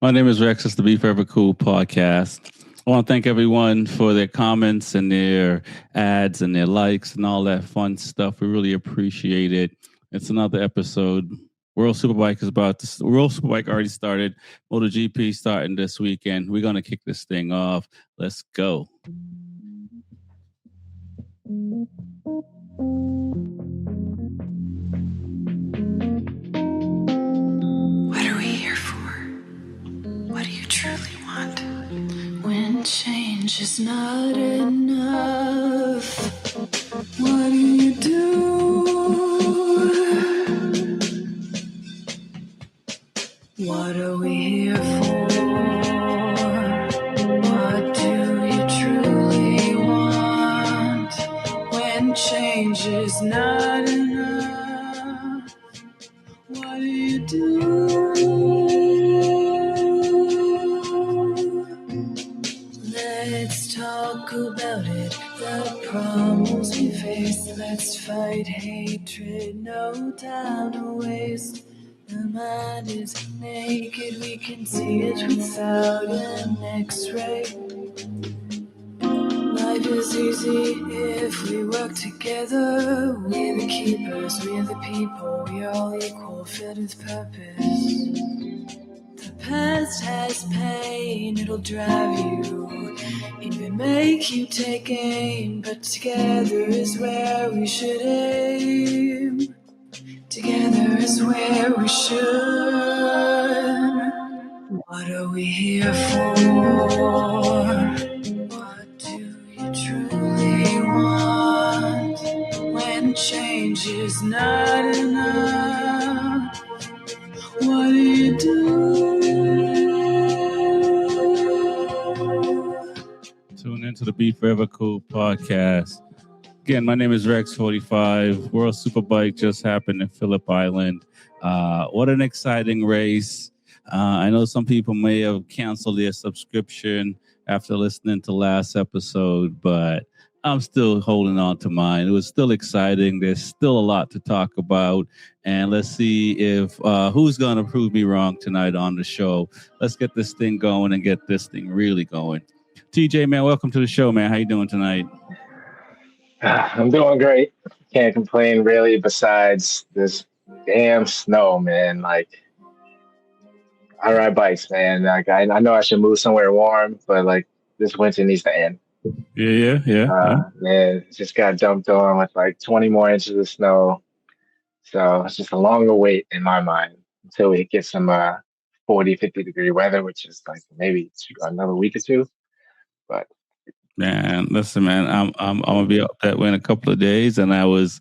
My name is Rex. It's the Be Forever Cool podcast. I want to thank everyone for their comments and their ads and their likes and all that fun stuff. We really appreciate it. It's another episode. World Superbike already started. MotoGP starting this weekend. We're going to kick this thing off. Let's go. What are we here for? What do you truly want? When change is not enough, what do you do? What are we here for? What do you truly want? When change is not enough, what do you do? Let's talk about it, the problems we face. Let's fight hatred, no time to waste. The mind is naked, we can see it without an X-ray. Life is easy if we work together. We're the keepers, we're the people, we're all equal, filled with purpose. The past has pain, it'll drive you, even make you take aim. But together is where we should aim. Together is where we should. What are we here for? What do you truly want? When change is not enough, what do you do? Tune into the Be Forever Cool podcast. Again, my name is Rex45. World Superbike just happened in Phillip Island. What an exciting race. I know some people may have canceled their subscription after listening to last episode, but I'm still holding on to mine. It was still exciting. There's still a lot to talk about. And let's see if who's going to prove me wrong tonight on the show. Let's get this thing going and get this thing really going. TJ, man, welcome to the show, man. How you doing tonight? I'm doing great. Can't complain really besides this damn snow, man. Like, I ride bikes, man. Like, I know I should move somewhere warm, but like this winter needs to end. Yeah. Man, it just got dumped on with like 20 more inches of snow. So it's just a longer wait in my mind until we get some 40, 50 degree weather, which is like maybe another week or two. But man, listen, man, I'm gonna be up that way in a couple of days, and I was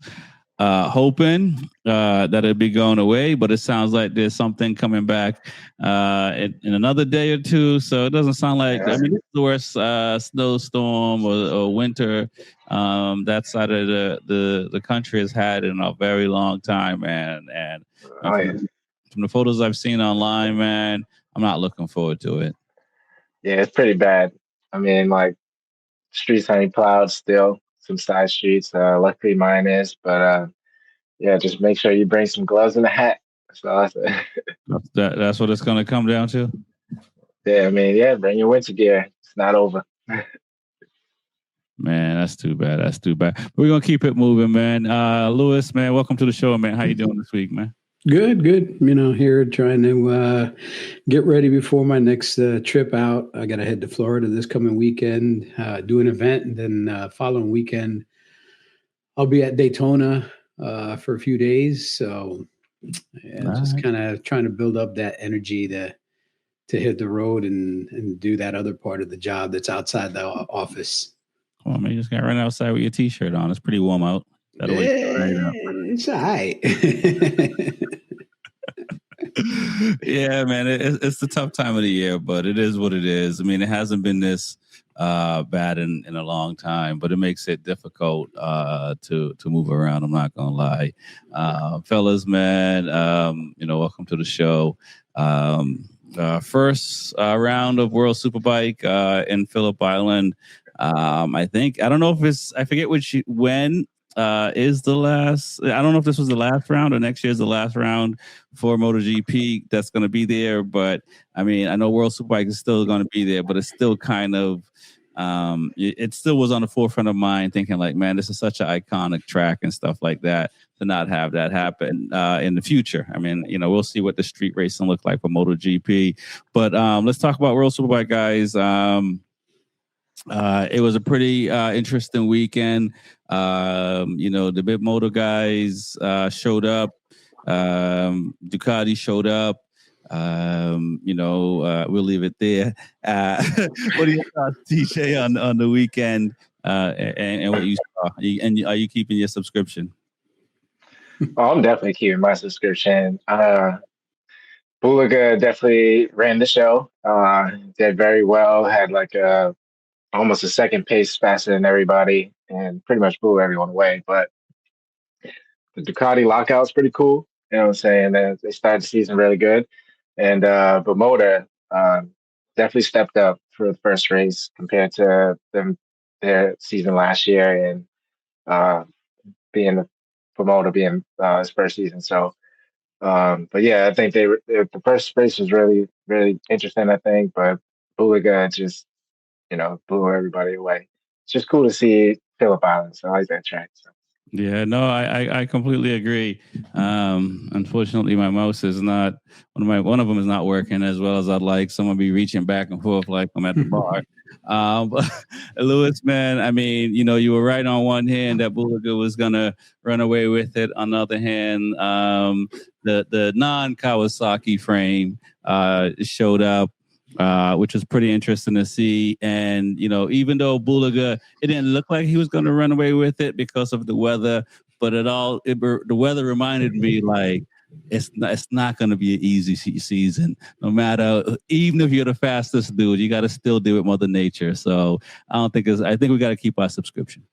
hoping that it'd be going away, but it sounds like there's something coming back in another day or two. So it doesn't sound like I mean, it's the worst snowstorm or winter that side of the country has had in a very long time, man. And from the photos I've seen online, man, I'm not looking forward to it. Yeah, it's pretty bad. I mean, like, streets ain't plowed still. Some side streets, luckily mine is, but yeah, just make sure you bring some gloves and a hat. So that's what it's going to come down to. Yeah, I mean, yeah, bring your winter gear. It's not over. Man, that's too bad. But we're gonna keep it moving, man. Lewis, man, welcome to the show, man. How you doing this week, man? Good. You know, here trying to get ready before my next trip out. I got to head to Florida this coming weekend, do an event, and then following weekend, I'll be at Daytona for a few days. So, yeah, just kind of trying to build up that energy to hit the road and do that other part of the job that's outside the office. Come on, man, you just got to run outside with your T-shirt on. It's pretty warm out. It's all right. Yeah, man, it's the tough time of the year, but it is what it is. I mean, it hasn't been this bad in a long time, but it makes it difficult to move around. I'm not gonna lie, fellas, man. Welcome to the show. First round of World Superbike in Phillip Island. I don't know if I forget when is the last. I don't know if this was the last round or next year's the last round for MotoGP that's going to be there. But I mean, I know World Superbike is still going to be there, but it's still kind of. It still was on the forefront of mind, thinking like, man, this is such an iconic track and stuff like that. To not have that happen in the future. I mean, we'll see what the street racing look like for MotoGP. But let's talk about World Superbike, guys. It was a pretty interesting weekend. The big moto guys showed up. Ducati showed up. We'll leave it there. What do you thought, TJ, on the weekend and what you saw? And are you keeping your subscription? Oh, I'm definitely keeping my subscription. Bulaga definitely ran the show. Did very well. Had like almost a second pace faster than everybody, and pretty much blew everyone away. But the Ducati lockout's pretty cool. You know what I'm saying? They started the season really good, and Bimota definitely stepped up for the first race compared to their season last year, and Bimota being his first season. So, but yeah, I think the first race was really, really interesting, I think, but Bulaga just, blew everybody away. It's just cool to see Phillip Island. So I like that track. So. Yeah, no, I completely agree. Unfortunately, my mouse is not one of them is not working as well as I'd like. Someone be reaching back and forth like I'm at the bar. But Lewis, man, I mean, you were right on one hand that Bulaga was gonna run away with it. On the other hand, the non-Kawasaki frame showed up. Which was pretty interesting to see. And, even though Bulaga, it didn't look like he was going to run away with it because of the weather, but the weather reminded me like, it's not going to be an easy season. No matter, even if you're the fastest dude, you got to still deal with Mother Nature. So I think we got to keep our subscription.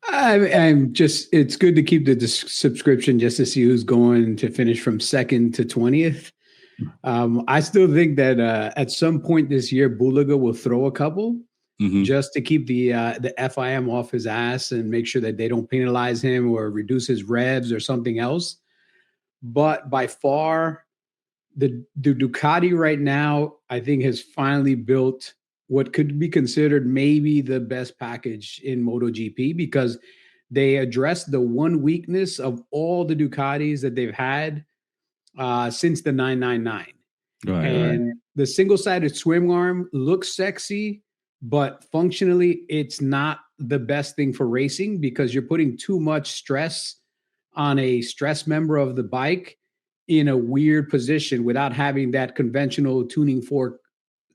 It's good to keep the subscription just to see who's going to finish from 2nd to 20th. I still think that at some point this year, Bulaga will throw a couple just to keep the FIM off his ass and make sure that they don't penalize him or reduce his revs or something else. But by far, the Ducati right now, I think, has finally built what could be considered maybe the best package in MotoGP, because they addressed the one weakness of all the Ducatis that they've had since the 999. Right. The single-sided swing arm looks sexy, but functionally it's not the best thing for racing because you're putting too much stress on a stress member of the bike in a weird position without having that conventional tuning fork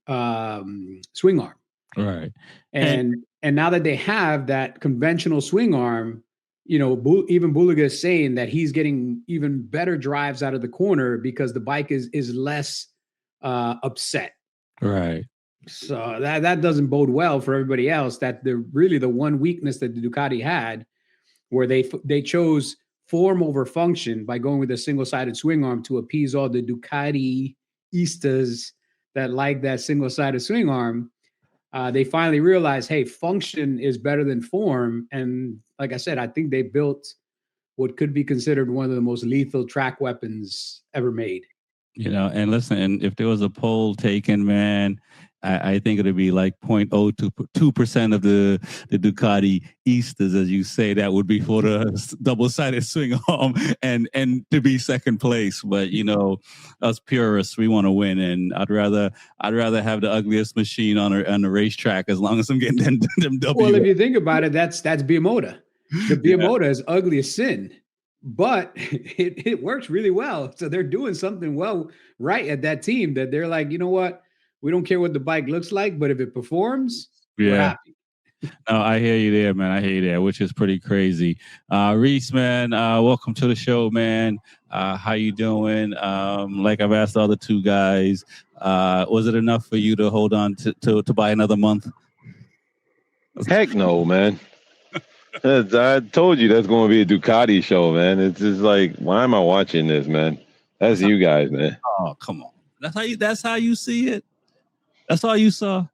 swing arm. Right. And now that they have that conventional swing arm, even Bulaga is saying that he's getting even better drives out of the corner because the bike is less upset. Right. So that doesn't bode well for everybody else. That the one weakness that the Ducati had, where they chose form over function by going with a single-sided swing arm to appease all the Ducati-istas that like that single-sided swing arm. They finally realized, hey, function is better than form. And like I said, I think they built what could be considered one of the most lethal track weapons ever made. And listen, if there was a poll taken, man, I think it would be like 0.02% of the Ducati Istas, as you say, that would be for the double-sided swing arm and to be second place. But us purists, we want to win, and I'd rather have the ugliest machine on the racetrack as long as I'm getting them W. Well, if you think about it, that's Bimota. The Bimota is ugly as sin, but it works really well. So they're doing something right at that team that they're like, you know what? We don't care what the bike looks like, but if it performs, we're happy. No, I hear you there, man. I hear you there, which is pretty crazy. Reese, man, welcome to the show, man. How you doing? Like I've asked the other two guys, was it enough for you to hold on to buy another month? Heck no, man. I told you that's going to be a Ducati show, man. It's just like, why am I watching this, man? That's you guys, man. Oh, come on. That's how you see it? That's all you saw?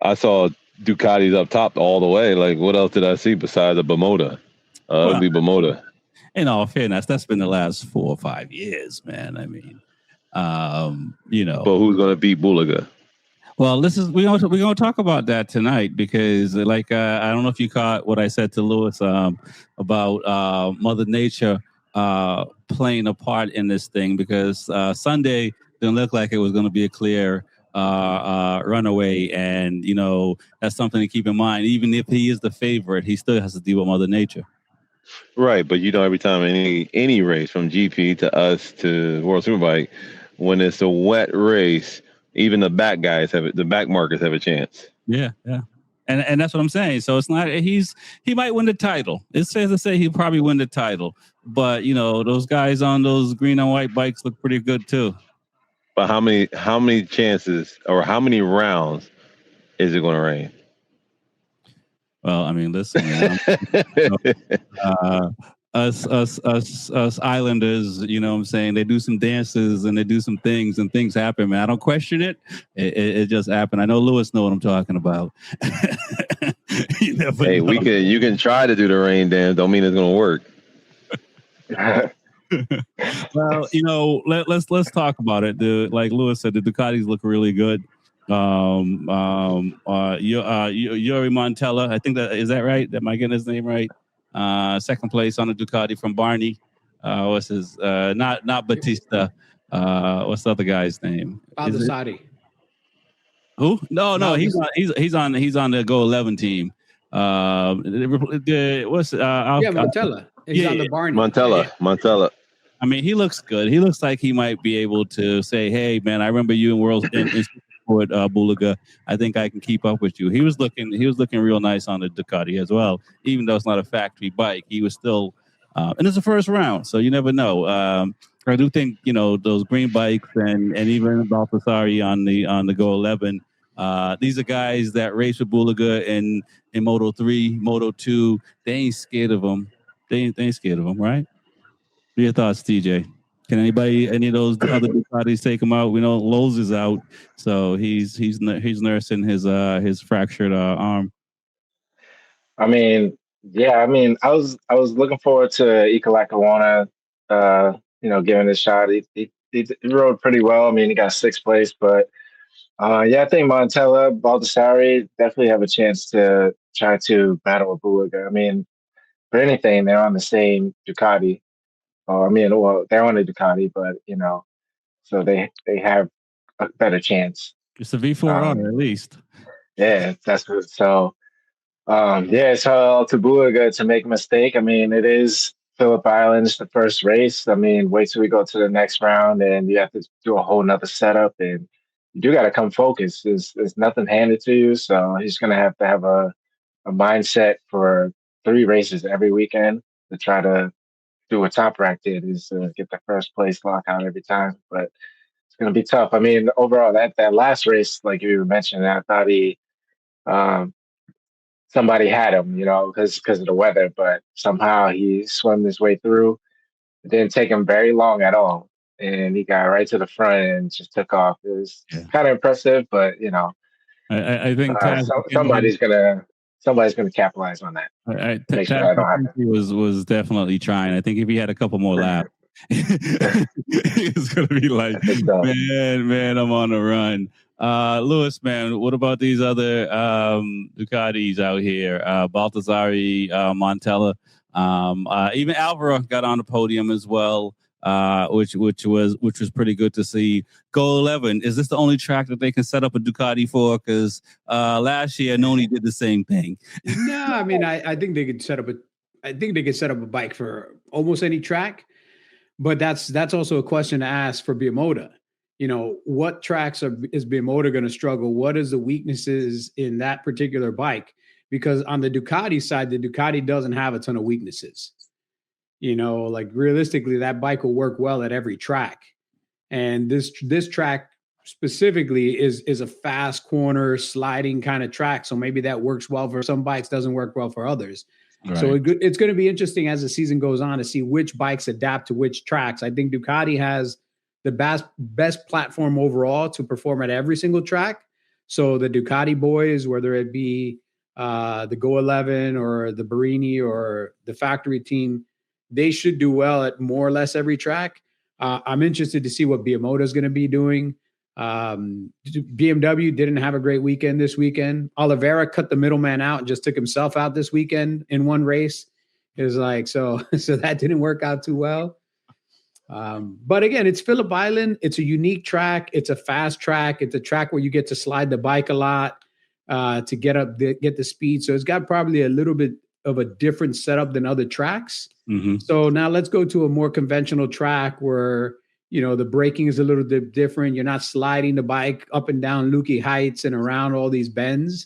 I saw Ducati's up top all the way. Like, what else did I see besides a Bimota? Ugly Bimota. In all fairness, that's been the last 4 or 5 years, man. I mean, But who's gonna beat Bulaga? Well, we're gonna talk about that tonight because, like, I don't know if you caught what I said to Lewis about Mother Nature playing a part in this thing, because Sunday didn't look like it was going to be a clear runaway, and that's something to keep in mind. Even if he is the favorite, he still has to deal with Mother Nature. Right, but every time any race from GP to us to World Superbike, when it's a wet race, even the back markers have a chance. Yeah. And that's what I'm saying. So it's not he might win the title. It's safe to say he'll probably win the title. But those guys on those green and white bikes look pretty good too. But how many chances or how many rounds is it going to rain? Well, I mean, listen, man, us Islanders, you know what I'm saying? They do some dances and they do some things, and things happen, man. I don't question it. It just happened. I know Lewis know what I'm talking about. Hey, you can try to do the rain dance. Don't mean it's going to work. Well, let's talk about it. Like Lewis said, the Ducatis look really good. Yuri Montella, I think is that right? Am I getting his name right? Second place on the Ducati from Barney. What's his? Not Batista. What's the other guy's name? Baldessari. Who? No. He's on the Go 11 team. Montella. He's on the Barney. Montella. I mean, he looks good. He looks like he might be able to say, "Hey, man, I remember you in World with Bulaga. I think I can keep up with you." He was looking real nice on the Ducati as well, even though it's not a factory bike. He was still, and it's the first round, so you never know. I do think those green bikes and even Baltasari on the Go 11. These are guys that race with Bulaga in Moto 3, Moto 2. They ain't scared of them. They ain't scared of them, right? What are your thoughts, TJ? Can any of those other Ducatis take him out? We know Lowe's is out, so he's nursing his fractured arm. I mean, yeah. I mean, I was looking forward to Ika Lackawanna, giving it a shot. He rode pretty well. I mean, he got 6th place, but I think Montella, Baldessari definitely have a chance to try to battle with Bulaga. I mean, for anything, they're on the same Ducati. They're on a Ducati, but so they have a better chance. It's a V4R at least. Yeah, that's good. So, so to Bulaga to make a mistake. I mean, it is Phillip Island. It's the first race. I mean, wait till we go to the next round, and you have to do a whole nother setup, and you do got to come focused. There's nothing handed to you, so he's gonna have to have a mindset for 3 races every weekend to try to do what Top Rack did, is get the first place lockout every time. But it's going to be tough. I mean, overall, that last race, like you mentioned, I thought somebody had him, because of the weather, but somehow he swam his way through. It didn't take him very long at all, and he got right to the front and just took off. It was kind of impressive, but I think somebody's gonna capitalize on that. Make sure that don't happen. He was definitely trying. I think if he had a couple more laps, he's gonna be like, man, I'm on a run. Lewis, man, what about these other Ducatis out here? Baltasari, Montella, even Alvaro got on the podium as well. Which was pretty good to see. Go 11, is this the only track that they can set up a Ducati for? Because last year Noni did the same thing. No, I mean, I think they could set up a bike for almost any track, but that's also a question to ask for Bimota. What tracks is Bimota going to struggle? What is the weaknesses in that particular bike? Because on the Ducati side, the Ducati doesn't have a ton of weaknesses. Like realistically, that bike will work well at every track. And this track specifically is a fast corner sliding kind of track. So maybe that works well for some bikes, doesn't work well for others. Right. So it's going to be interesting as the season goes on to see which bikes adapt to which tracks. I think Ducati has the best platform overall to perform at every single track. So the Ducati boys, whether it be the Go 11 or the Barini or the factory team, they should do well at more or less every track. I'm interested to see what Biamoda is going to be doing. BMW didn't have a great weekend this weekend. Oliveira cut the middleman out and just took himself out this weekend in one race. It was like, so that didn't work out too well. But again, it's Phillip Island. It's a unique track. It's a fast track. It's a track where you get to slide the bike a lot to get the speed. So it's got probably a little bit of a different setup than other tracks. Mm-hmm. So now let's go to a more conventional track where, the braking is a little bit different. You're not sliding the bike up and down Lukey heights and around all these bends.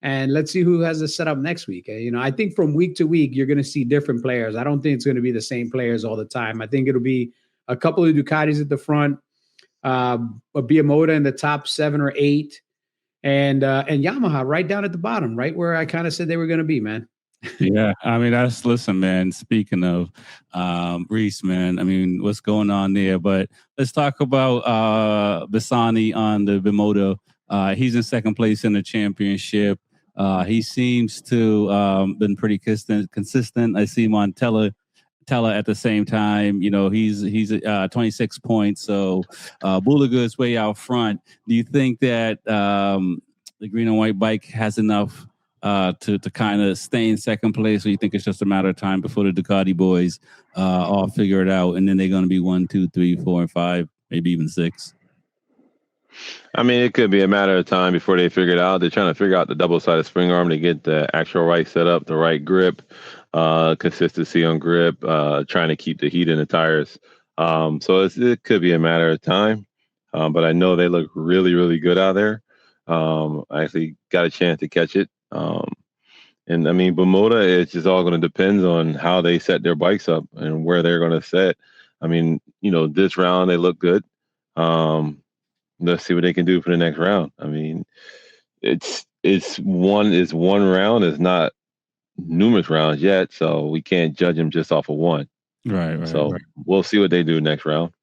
And let's see who has the setup next week. I think from week to week, you're going to see different players. I don't think it's going to be the same players all the time. I think it'll be a couple of Ducatis at the front, a Biamoda in the top 7 or 8, and Yamaha right down at the bottom, right where I kind of said they were going to be, man. Yeah, I mean, listen, man, speaking of Reese, man, I mean, what's going on there? But let's talk about Bassani on the Biamoda. He's in second place in the championship. He seems to been pretty consistent. I see him on Tella at the same time. He's 26 points. So Bulaga is way out front. Do you think that the green and white bike has enough to kind of stay in second place, or you think it's just a matter of time before the Ducati boys all figure it out, and then they're going to be 1, 2, 3, 4, and 5, maybe even 6? I mean, it could be a matter of time before they figure it out. They're trying to figure out the double-sided spring arm to get the actual right setup, the right grip, consistency on grip, trying to keep the heat in the tires. So it could be a matter of time. But I know they look really, really good out there. I actually got a chance to catch it. And I mean, Biamoda, it's just all going to depend on how they set their bikes up and where they're going to set. I mean, this round they look good. Let's see what they can do for the next round. I mean, it's one round. It's not numerous rounds yet, so we can't judge them just off of one. Right. So we'll see what they do next round.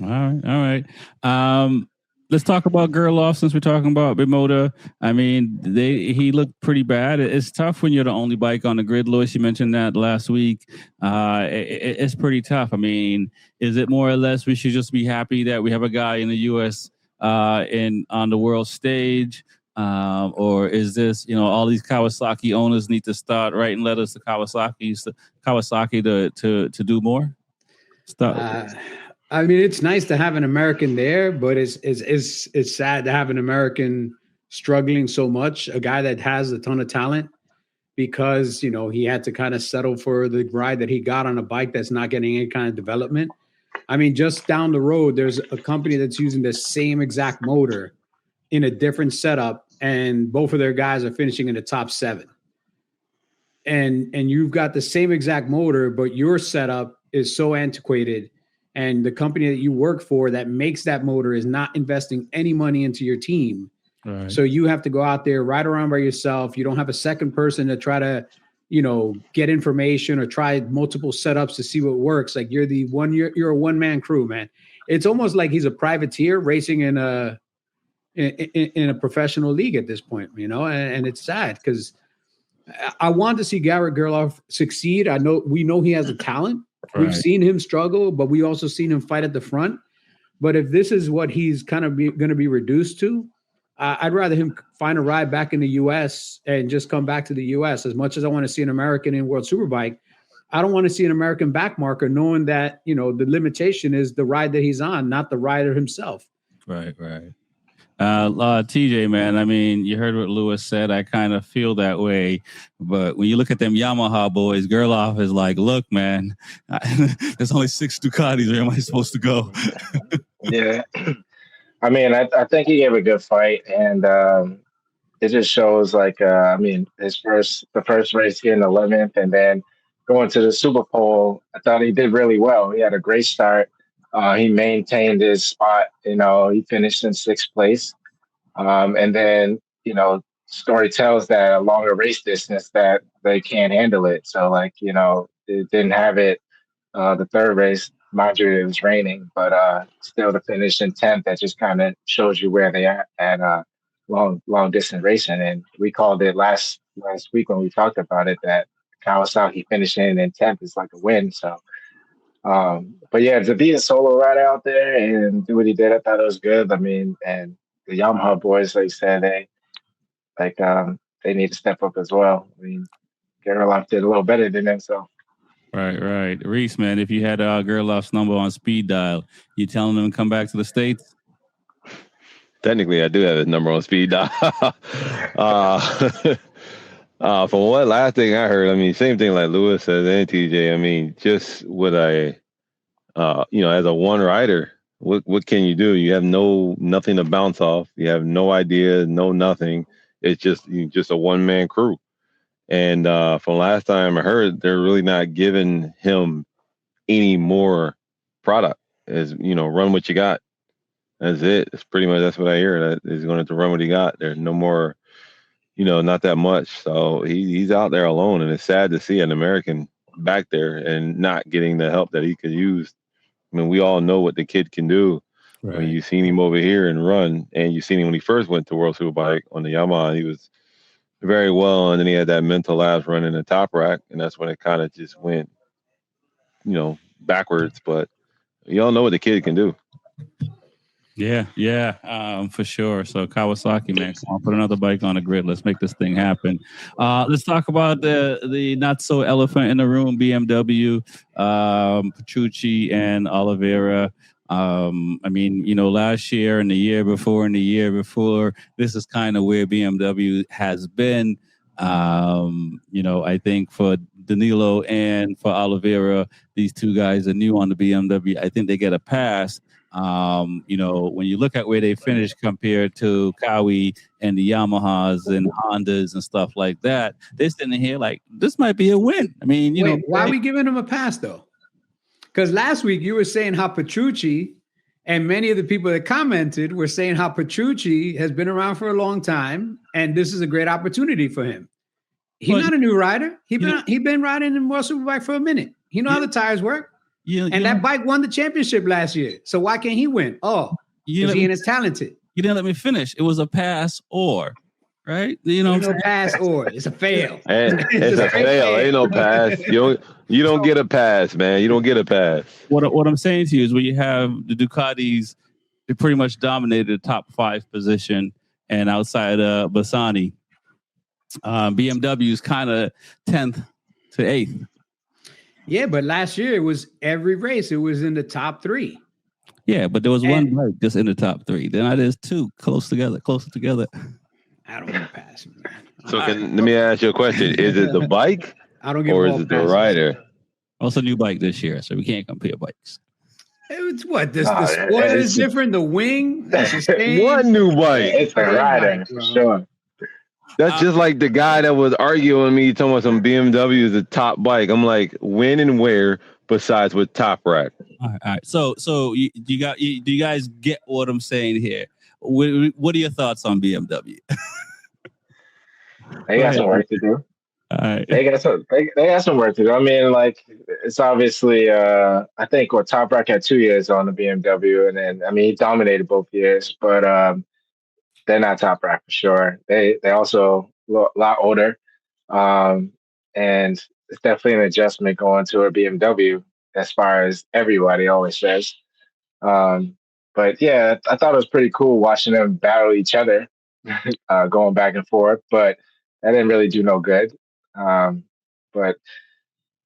All right. Let's talk about Gerloff since we're talking about Biamoda. I mean, he looked pretty bad. It's tough when you're the only bike on the grid, Lewis. You mentioned that last week. It's pretty tough. I mean, is it more or less we should just be happy that we have a guy in the U.S. on the world stage? Or is this, all these Kawasaki owners need to start writing letters to Kawasaki to do more? I mean, it's nice to have an American there, but it's sad to have an American struggling so much, a guy that has a ton of talent, because, he had to kind of settle for the ride that he got on a bike that's not getting any kind of development. I mean, just down the road, there's a company that's using the same exact motor in a different setup, and both of their guys are finishing in the top 7. And you've got the same exact motor, but your setup is so antiquated. And the company that you work for that makes that motor is not investing any money into your team. Right. So you have to go out there, ride around by yourself. You don't have a second person to try to, get information or try multiple setups to see what works. Like you're a one-man crew, man. It's almost like he's a privateer racing in a professional league at this point, and it's sad because I want to see Garrett Gerloff succeed. We know he has a talent. Right. We've seen him struggle, but we also seen him fight at the front. But if this is what he's kind of going to be reduced to, I'd rather him find a ride back in the U.S. and just come back to the U.S. As much as I want to see an American in World Superbike, I don't want to see an American backmarker knowing that, the limitation is the ride that he's on, not the rider himself. Right. TJ, man, I mean, you heard what Lewis said. I kind of feel that way. But when you look at them Yamaha boys, Gerloff is like, look, man, there's only 6 Ducatis. Where am I supposed to go? Yeah. I mean, I think he gave a good fight. And it just shows, the first race here in 11th, and then going to the Super Bowl, I thought he did really well. He had a great start. He maintained his spot. He finished in 6th place. And then, story tells that a longer race distance that they can't handle it. So, it didn't have it the third race. mind you, it was raining, but still to finish in 10th, that just kind of shows you where they are at long distance racing. And we called it last week when we talked about it that Kawasaki finishing in 10th is like a win. So, but yeah, to be a solo rider out there and do what he did, I thought it was good. I mean, and the Yamaha boys, like you said, they need to step up as well. I mean, Gerloff did a little better than them, so. Right. Reese, man, if you had Gerloff's number on speed dial, you telling him to come back to the States? Technically, I do have his number on speed dial. From what last thing I heard, I mean, same thing like Lewis says and TJ. I mean, just with a, as a one rider, what can you do? You have nothing to bounce off. You have no idea, no nothing. It's just a one man crew. And from last time I heard, they're really not giving him any more product. As run what you got. That's it. It's pretty much that's what I hear. That he's going to have to run what he got. There's no more, not that much. So he's out there alone, and it's sad to see an American back there and not getting the help that he could use. I mean, we all know what the kid can do. Right. I mean, you've seen him over here and run, and you've seen him when he first went to World Superbike on the Yamaha. He was very well, and then he had that mental lapse running the top rack, and that's when it kind of just went, backwards. But you all know what the kid can do. Yeah, for sure. So Kawasaki, man, come on, put another bike on the grid. Let's make this thing happen. Let's talk about the not so elephant in the room, BMW, Petrucci and Oliveira. I mean, last year and the year before, this is kind of where BMW has been. I think for Danilo and for Oliveira, these two guys are new on the BMW. I think they get a pass. When you look at where they finished compared to Kawi and the Yamahas and Hondas and stuff like that, they're sitting here like, this might be a win. I mean, why are we giving them a pass though? Because last week you were saying how Petrucci and many of the people that commented were saying how Petrucci has been around for a long time and this is a great opportunity for him. He's not a new rider. He been riding in World Superbike for a minute. He know how the tires work. That bike won the championship last year. So why can't he win? Oh, because he ain't as talented. You didn't let me finish. It was a pass or, right? No pass or. It's a fail. It's a fail. Ain't no pass. You don't get a pass, man. You don't get a pass. What I'm saying to you is when you have the Ducatis, they pretty much dominated the top 5 position, and outside Bassani, BMW is kind of 10th to 8th. Yeah, but last year it was every race. It was in the top 3. Yeah, but there was one bike just in the top 3. Then there's 2 closer together. I don't want to pass. So let me ask you a question. Is it the bike I don't give or is it the rider? Also a new bike this year, so we can't compare bikes. It's what? The spoiler is different. The wing? One new bike. It's the rider, for sure. That's just like the guy that was arguing with me, talking about some BMW is the top bike. I'm like, when and where besides with top rack? All right. So do you guys get what I'm saying here? What are your thoughts on BMW? They got some work to do. All right. They got some work to do. I mean, like, it's obviously I think Top Rack had 2 years on the BMW, and then he dominated both years, but they're not Top Rack for sure. They also a lot older, and it's definitely an adjustment going to a BMW as far as everybody always says. But yeah, I thought it was pretty cool watching them battle each other, going back and forth. But that didn't really do no good. But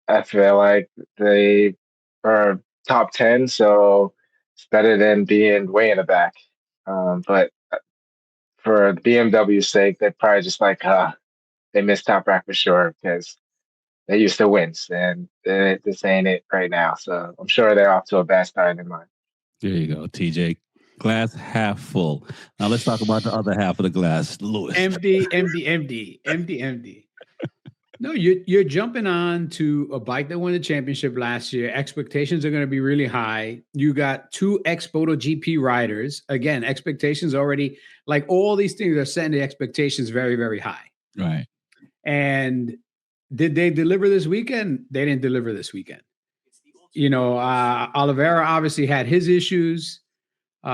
I feel like they are top 10, so it's better than being way in the back. But for BMW's sake, they're probably just like, they missed Top Rack for sure because they used to win, and this ain't it right now. So I'm sure they're off to a bad start in mind. There you go, TJ. Glass half full. Now let's talk about the other half of the glass, Lewis. MD. No, you're jumping on to a bike that won the championship last year. Expectations are going to be really high. You got 2 ex-MotoGP riders. Again, expectations already, like all these things are setting the expectations very, very high. Right. And did they deliver this weekend? They didn't deliver this weekend. Oliveira obviously had his issues. They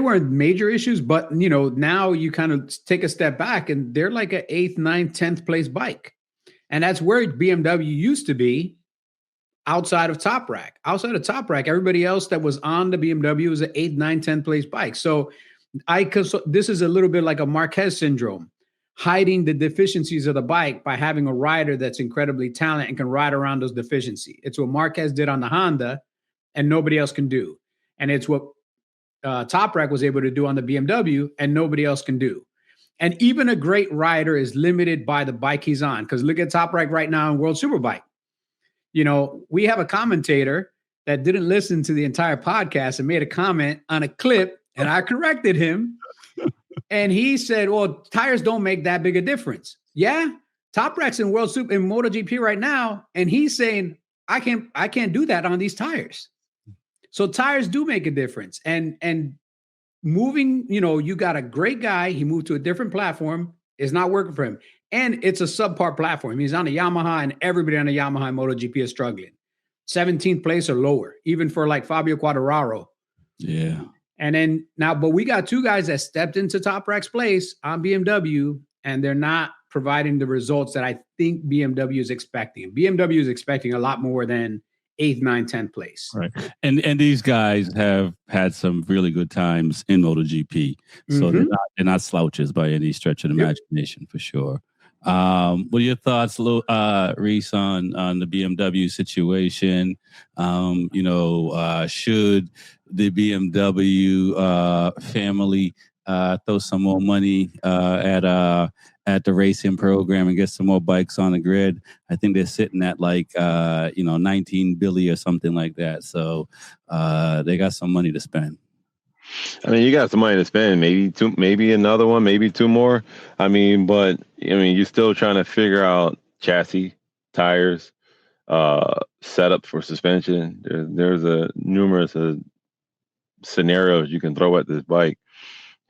weren't major issues, but now you kind of take a step back and they're like an 8th, 9th, 10th place bike. And that's where BMW used to be outside of Top Rack. Outside of Top Rack, everybody else that was on the BMW was an 8th, 9th, 10th place bike. So this is a little bit like a Marquez syndrome, hiding the deficiencies of the bike by having a rider that's incredibly talented and can ride around those deficiencies. It's what Marquez did on the Honda and nobody else can do. And it's what Top Rack was able to do on the BMW and nobody else can do. And even a great rider is limited by the bike he's on. Because look at Top Rack right now in World Superbike. We have a commentator that didn't listen to the entire podcast and made a comment on a clip, and I corrected him. And he said, well, tires don't make that big a difference. Yeah, Top Rack's in World Super in MotoGP right now, and he's saying, I can't do that on these tires. So tires do make a difference. And moving, you got a great guy. He moved to a different platform. It's not working for him. And it's a subpar platform. He's on a Yamaha, and everybody on a Yamaha in MotoGP is struggling. 17th place or lower, even for like Fabio Quartararo. Yeah. And then but we got two guys that stepped into Top Rack's place on BMW, and they're not providing the results that I think BMW is expecting. BMW is expecting a lot more than 8th, 9th, 10th place. Right. And these guys have had some really good times in MotoGP. So they're not slouches by any stretch of the imagination, for sure. What are your thoughts, Reese, on the BMW situation? Should the BMW family throw some more money at the racing program and get some more bikes on the grid? I think they're sitting at 19 billion or something like that. So they got some money to spend. I mean, you got some money to spend, maybe another one, maybe two more. You're still trying to figure out chassis, tires, setup for suspension. There's numerous scenarios you can throw at this bike.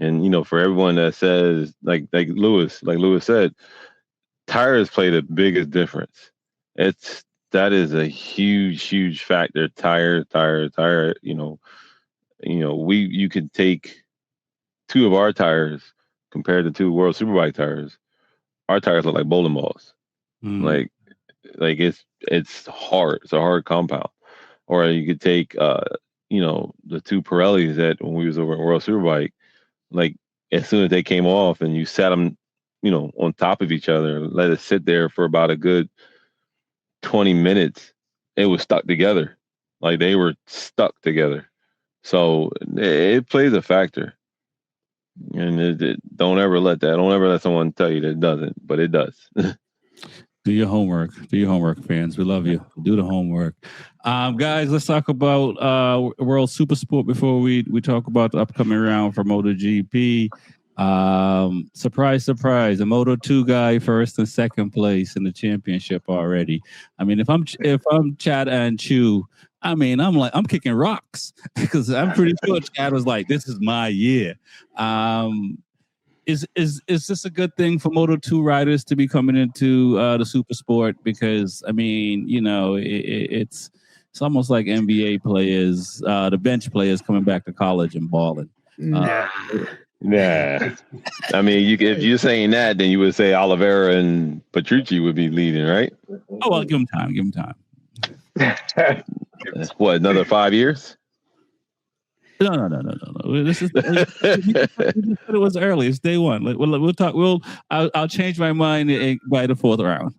And, for everyone that says, like Lewis said, tires play the biggest difference. That is a huge, huge factor. Tire, you could take two of our tires compared to two World Superbike tires. Our tires look like bowling balls. Like it's hard. It's a hard compound. Or you could take the two Pirellis that when we was over at World Superbike, like as soon as they came off and you sat them, on top of each other, let it sit there for about a good 20 minutes, it was stuck together. Like they were stuck together. So it plays a factor, and don't ever let someone tell you that it doesn't, but it does. Do your homework, fans. We love you. Do the homework. Guys, let's talk about World Super Sport before we talk about the upcoming round for MotoGP. Surprise, surprise. A Moto2 guy first and second place in the championship already. I mean, if I'm Chad and Chu, I'm kicking rocks because I'm pretty sure Chad was like, this is my year. Is this a good thing for Moto2 riders to be coming into the super sport? Because it's almost like NBA players, the bench players coming back to college and balling. Nah. I mean, if you're saying that, then you would say Oliveira and Petrucci would be leading, right? Oh well, give him time. What, another 5 years? No. This is it was early. It's day one. We'll talk. I'll change my mind by the fourth round.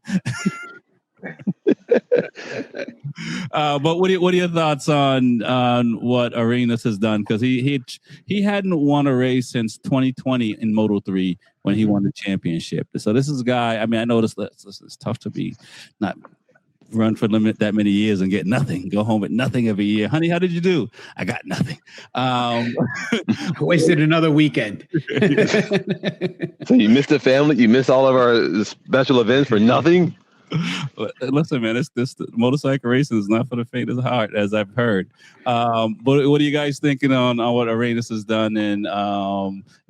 But what are your thoughts on what Arenas has done? Because he hadn't won a race since 2020 in Moto3 when he won the championship. So this is a guy. I mean, I know this it's tough to be not run for that many years and get nothing. Go home with nothing every year. Honey, how did you do? I got nothing. Wasted another weekend. So you missed the family. You missed all of our special events for nothing. Listen, man, this motorcycle racing is not for the faint of heart, as I've heard. But what are you guys thinking on what Arenas has done and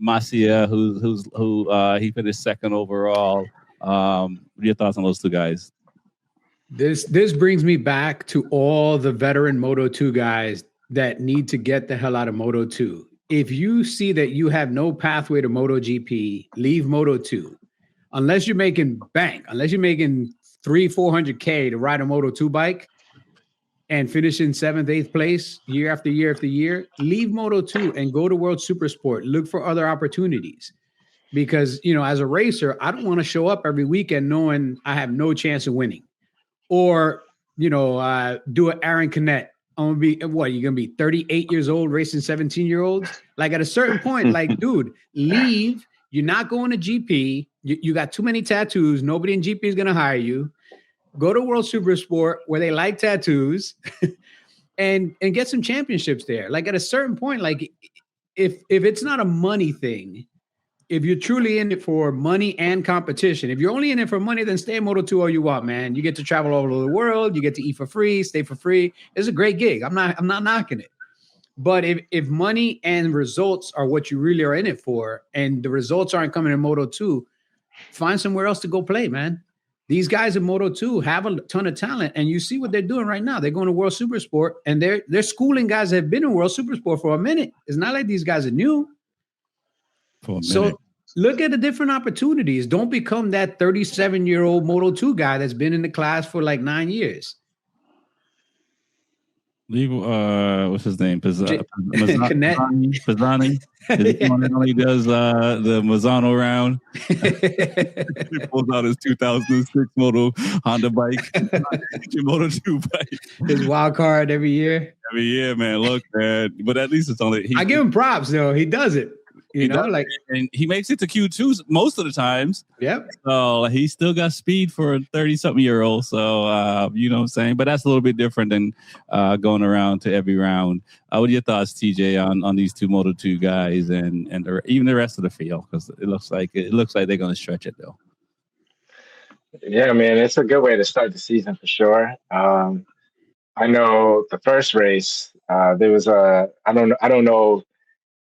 Masia, who he finished second overall? What are your thoughts on those two guys? This brings me back to all the veteran Moto2 guys that need to get the hell out of Moto2. If you see that you have no pathway to MotoGP, leave Moto2. Unless you're making bank, unless you're making 300-400K to ride a Moto2 bike and finish in 7th, 8th place year after year after year, leave Moto2 and go to World Supersport. Look for other opportunities. Because, as a racer, I don't want to show up every weekend knowing I have no chance of winning. Or, do an Aaron Canet. I'm going to be, what, you're going to be 38 years old racing 17-year-olds? Like, at a certain point, like, dude, leave. You're not going to GP. You got too many tattoos. Nobody in GP is going to hire you. Go to World Supersport where they like tattoos and get some championships there. Like, at a certain point, like, if it's not a money thing, if you're truly in it for money and competition, if you're only in it for money, then stay in Moto2 all you want, man. You get to travel all over the world. You get to eat for free, stay for free. It's a great gig. I'm not knocking it. But if money and results are what you really are in it for, and the results aren't coming in Moto2, find somewhere else to go play, man. These guys in Moto2 have a ton of talent, and you see what they're doing right now. They're going to World Supersport, and they're schooling guys that have been in World Supersport for a minute. It's not like these guys are new. So look at the different opportunities. Don't become that 37-year-old Moto2 guy that's been in the class for like 9 years. Leave, what's his name? Pizzani. Is he one that only does the Mazzano round? He pulls out his 2006 Honda bike, Moto2 bike. His wild card every year. Every year, man. Look, man. But at least it's only. I give him props, though. He does it. And he makes it to Q2 most of the times. Yep. So he still got speed for a 30-something-year-old. So, you know what I'm saying? But that's a little bit different than going around to every round. What are your thoughts, TJ, on these two Moto2 guys and even the rest of the field? Because it looks like they're going to stretch it, though. Yeah, man, it's a good way to start the season for sure. I know the first race, there was I don't know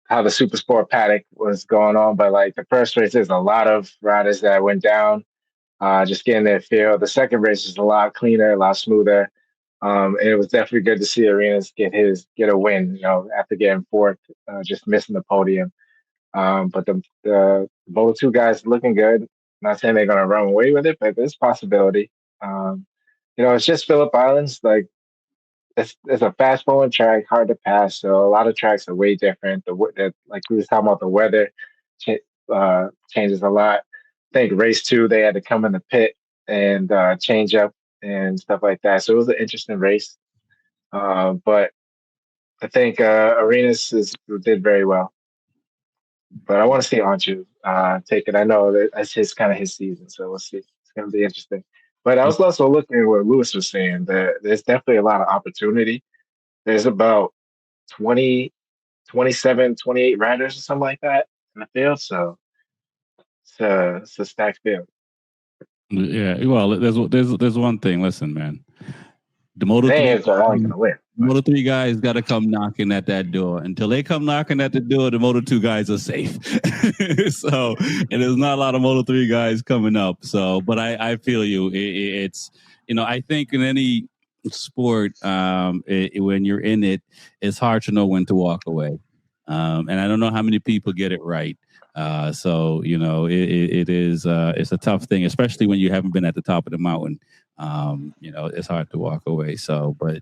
how the Super Sport paddock was going on, but like the first race, there's a lot of riders that went down, just getting their feel. The second race is a lot cleaner, a lot smoother. And it was definitely good to see Arenas get a win, after getting fourth, just missing the podium. But the Moto2 guys looking good. Not saying they're going to run away with it, but there's a possibility. It's just Phillip Islands, like, it's a fast flowing track, hard to pass. So a lot of tracks are way different. Like we was talking about, the weather changes a lot. I think race 2, they had to come in the pit and change up and stuff like that. So it was an interesting race. But I think Arenas did very well. But I want to see Anju take it. I know that's his season. So we'll see. It's going to be interesting. But I was also looking at what Lewis was saying, that there's definitely a lot of opportunity. There's about 20, 27, 28 riders or something like that in the field. So it's a stacked field. Yeah, well, there's one thing. Listen, man. The Moto3 guys got to come knocking at that door. Until they come knocking at the door, the Moto2 guys are safe. So, and there's not a lot of Moto3 guys coming up. So, but I feel you. It's, I think in any sport, when you're in it, it's hard to know when to walk away. And I don't know how many people get it right. So, it is, it's a tough thing, especially when you haven't been at the top of the mountain. It's hard to walk away. So, but,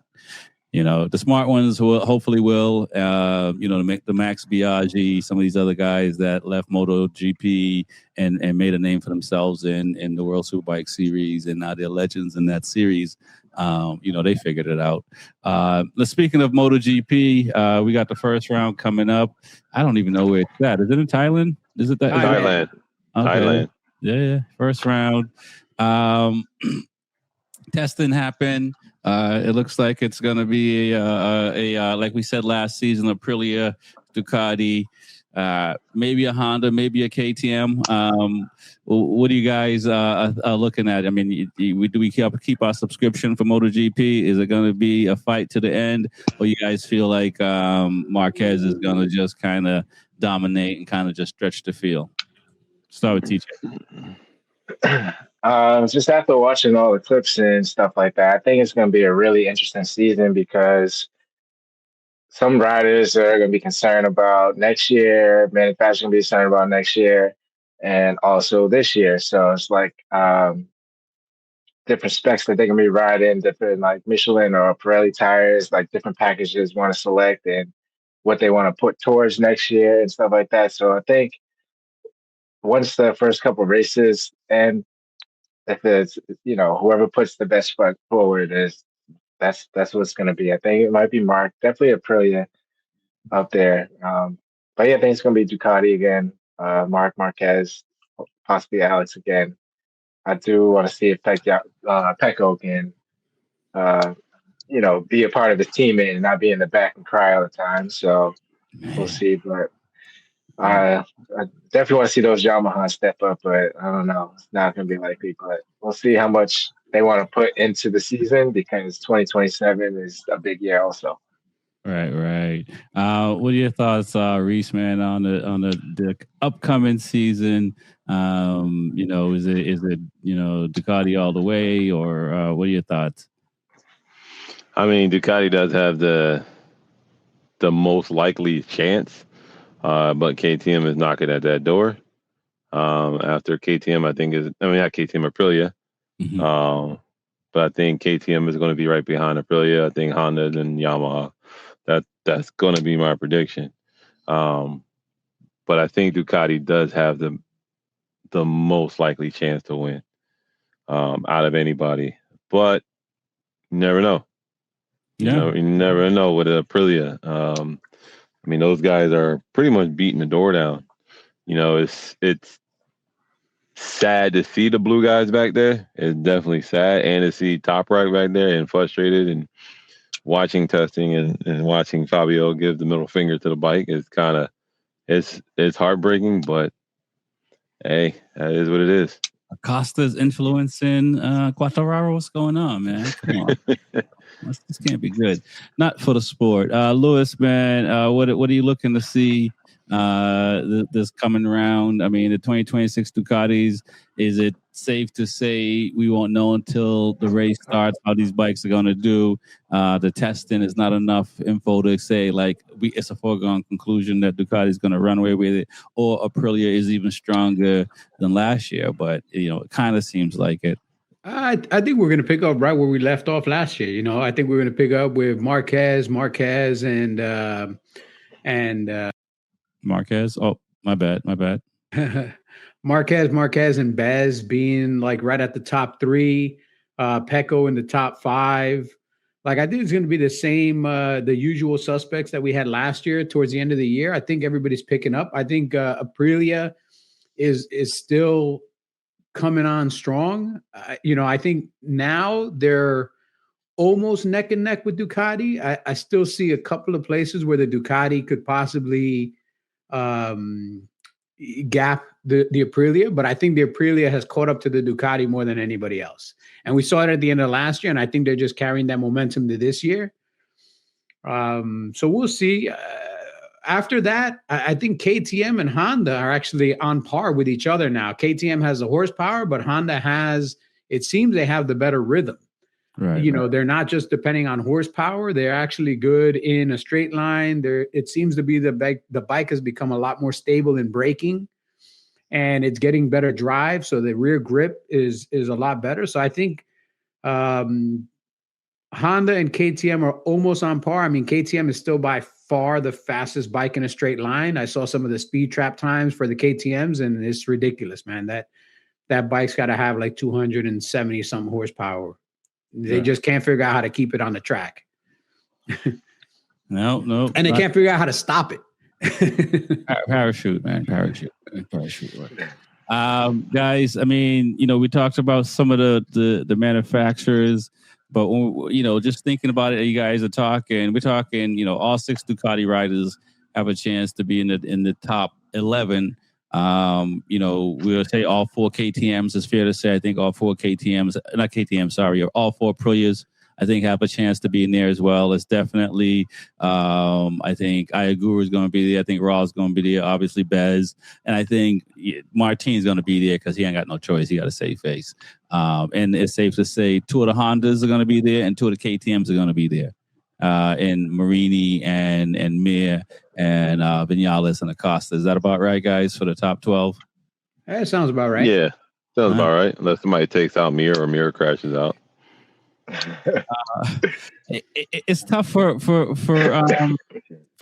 the smart ones hopefully will, the Max Biaggi, some of these other guys that left MotoGP and made a name for themselves in the World Superbike series, and now they're legends in that series. They figured it out. Speaking of MotoGP, we got the first round coming up. I don't even know where it's at. Is it in Thailand? Is it that? Thailand. Okay. Thailand. Yeah. First round. Testing happened. It looks like it's going to be a like we said last season, Aprilia, Ducati, maybe a Honda, maybe a KTM. What are you guys looking at? I mean, do we keep our subscription for MotoGP? Is it going to be a fight to the end, or you guys feel like Marquez is going to just kind of dominate and kind of just stretch the field? Start with TJ. Just after watching all the clips and stuff like that, I think it's going to be a really interesting season because some riders are going to be concerned about next year, manufacturers going to be concerned about next year, and also this year. So it's like different specs that they're going to be riding, different like Michelin or Pirelli tires, like different packages want to select and what they want to put towards next year and stuff like that. So I think once the first couple of races and if it's whoever puts the best foot forward is that's what it's going to be. I think it might be Mark, definitely Aprilia up there. But yeah, I think it's going to be Ducati again, Mark Marquez, possibly Alex again. I do want to see if Pecco can, be a part of the team and not be in the back and cry all the time. So we'll see. But I definitely want to see those Yamaha step up, but I don't know. It's not going to be likely, but we'll see how much they want to put into the season because 2027 is a big year also. Right. What are your thoughts, Reese, man, on the upcoming season? Is it Ducati all the way, or what are your thoughts? I mean, Ducati does have the most likely chance, but KTM is knocking at that door. After KTM, not KTM, Aprilia. Mm-hmm. But I think KTM is going to be right behind Aprilia. I think Honda and Yamaha. That's going to be my prediction. But I think Ducati does have the most likely chance to win out of anybody. But you never know. You never know with Aprilia. Those guys are pretty much beating the door down. It's sad to see the blue guys back there. It's definitely sad, and to see Toprak back there and frustrated and watching testing and watching Fabio give the middle finger to the bike is kind of it's heartbreaking, but hey, that is what it is. Acosta's influencing Quartararo. What's going on, man? Come on. This can't be good. Not for the sport. Lewis, man, what are you looking to see this coming round? I mean, the 2026 Ducatis, is it safe to say we won't know until the race starts how these bikes are going to do? The testing is not enough info to say, it's a foregone conclusion that Ducati is going to run away with it, or Aprilia is even stronger than last year. But, it kind of seems like it. I think we're going to pick up right where we left off last year. I think we're going to pick up with Marquez, and Marquez. Oh, my bad. Marquez and Bez being right at the top 3, Pecco in the top 5. I think it's going to be the same, the usual suspects that we had last year towards the end of the year. I think everybody's picking up. I think Aprilia is still coming on strong. I think now they're almost neck and neck with Ducati. I still see a couple of places where the Ducati could possibly gap the Aprilia, but I think the Aprilia has caught up to the Ducati more than anybody else. And we saw it at the end of last year, and I think they're just carrying that momentum to this year. So we'll see. After that, I think KTM and Honda are actually on par with each other now. KTM has the horsepower, but Honda it seems they have the better rhythm. Right. They're not just depending on horsepower. They're actually good in a straight line. It seems to be the bike has become a lot more stable in braking, and it's getting better drive. So the rear grip is a lot better. So I think Honda and KTM are almost on par. I mean, KTM is still by far the fastest bike in a straight line. I saw some of the speed trap times for the KTMs, and it's ridiculous, man. That bike's got to have 270 something horsepower. They just can't figure out how to keep it on the track. No. And they can't figure out how to stop it. Parachute, man. Parachute. Guys, we talked about some of the manufacturers, but just thinking about it, you guys are talking. We're talking. All 6 Ducati riders have a chance to be in the top 11. We'll say all 4 KTMs. It's fair to say, I think all 4 KTMs, not KTM, sorry, all 4 Aprilias I think have a chance to be in there as well. It's definitely, I think Ayaguru is going to be there. I think Raw is going to be there. Obviously, Bez. And I think Martin's going to be there because he ain't got no choice. He got to save face. And it's safe to say 2 of the Hondas are going to be there and 2 of the KTMs are going to be there. And Marini and Mir and Vinales and Acosta. Is that about right, guys, for the top 12? That sounds about right. Yeah, sounds about right. Unless somebody takes out Mir or Mir crashes out. It's tough for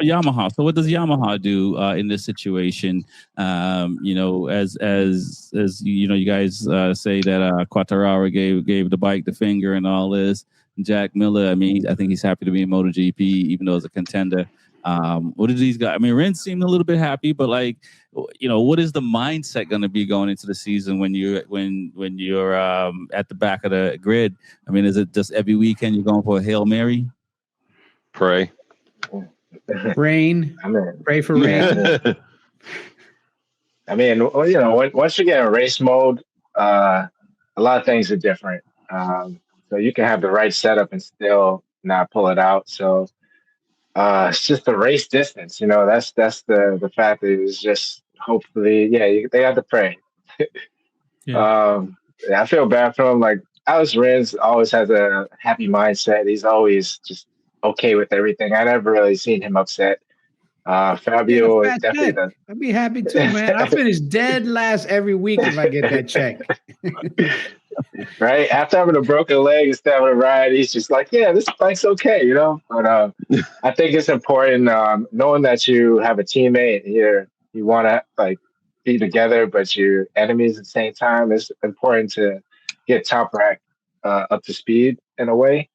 Yamaha. So what does Yamaha do in this situation? You know, as you know, you guys say that Quartararo gave the bike the finger and all this. Jack Miller, I mean, I think he's happy to be in MotoGP, even though it's a contender. What did these guys? I mean, Rins seemed a little bit happy, but like, you know, what is the mindset going to be going into the season when you're at the back of the grid? I mean, is it just every weekend you're going for a Hail Mary? Pray. Rain. Pray for rain. I mean, you know, once you get in race mode, a lot of things are different. So you can have the right setup and still not pull it out. So it's just the race distance, you know. That's the fact that it's just hopefully, they have to pray. I feel bad for him. Like Alex Rins always has a happy mindset. He's always just okay with everything. I never really seen him upset. Fabio is definitely. I'd be happy too, man. I finish dead last every week if I get that check. Right after having a broken leg and having a ride, he's just like, yeah, this bike's okay, you know. But I think it's important knowing that you have a teammate here. You want to like be together, but you're enemies at the same time. It's important to get Top Rack up to speed in a way.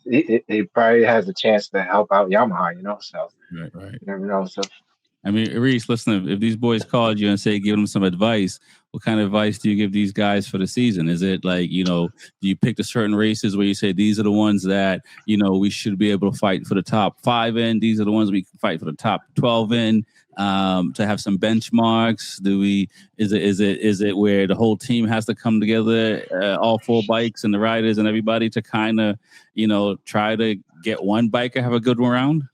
He probably has a chance to help out Yamaha, you know. So right. You never know. So I mean, Reese, listen, if these boys called you and say, give them some advice, what kind of advice do you give these guys for the season? Is it like, you know, do you pick the certain races where you say these are the ones that, you know, we should be able to fight for the top 5 in? These are the ones we can fight for the top 12 in, to have some benchmarks? Is it where the whole team has to come together, all 4 bikes and the riders and everybody to kind of, you know, try to get one bike and have a good round?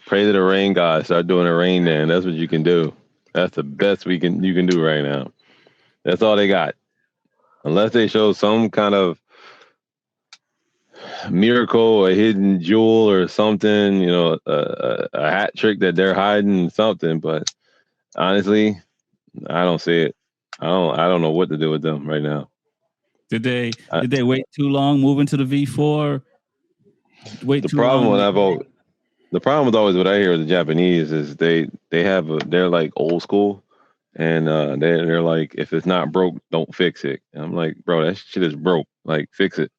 Pray to the rain god. Start doing the rain then. That's what you can do. That's the best you can do right now. That's all they got. Unless they show some kind of miracle, a hidden jewel or something, you know, a hat trick that they're hiding, something. But honestly, I don't see it. I don't know what to do with them right now. Did they wait too long moving to the V4? The problem with always what I hear of the Japanese is they're like old school, and they're like, if it's not broke, don't fix it. And I'm like, bro, that shit is broke. Like, fix it.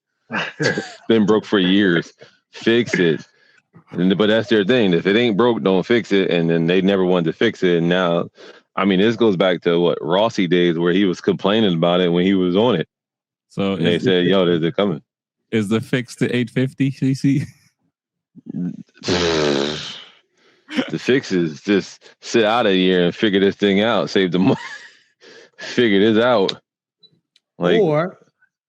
It's been broke for years. Fix it. But that's their thing. If it ain't broke, don't fix it. And then they never wanted to fix it. And now, I mean, this goes back to what Rossi days where he was complaining about it when he was on it. So they said, yo, they're coming. Is the fix to 850 CC? The fix is just sit out of here and figure this thing out, save the money, figure this out. Like, or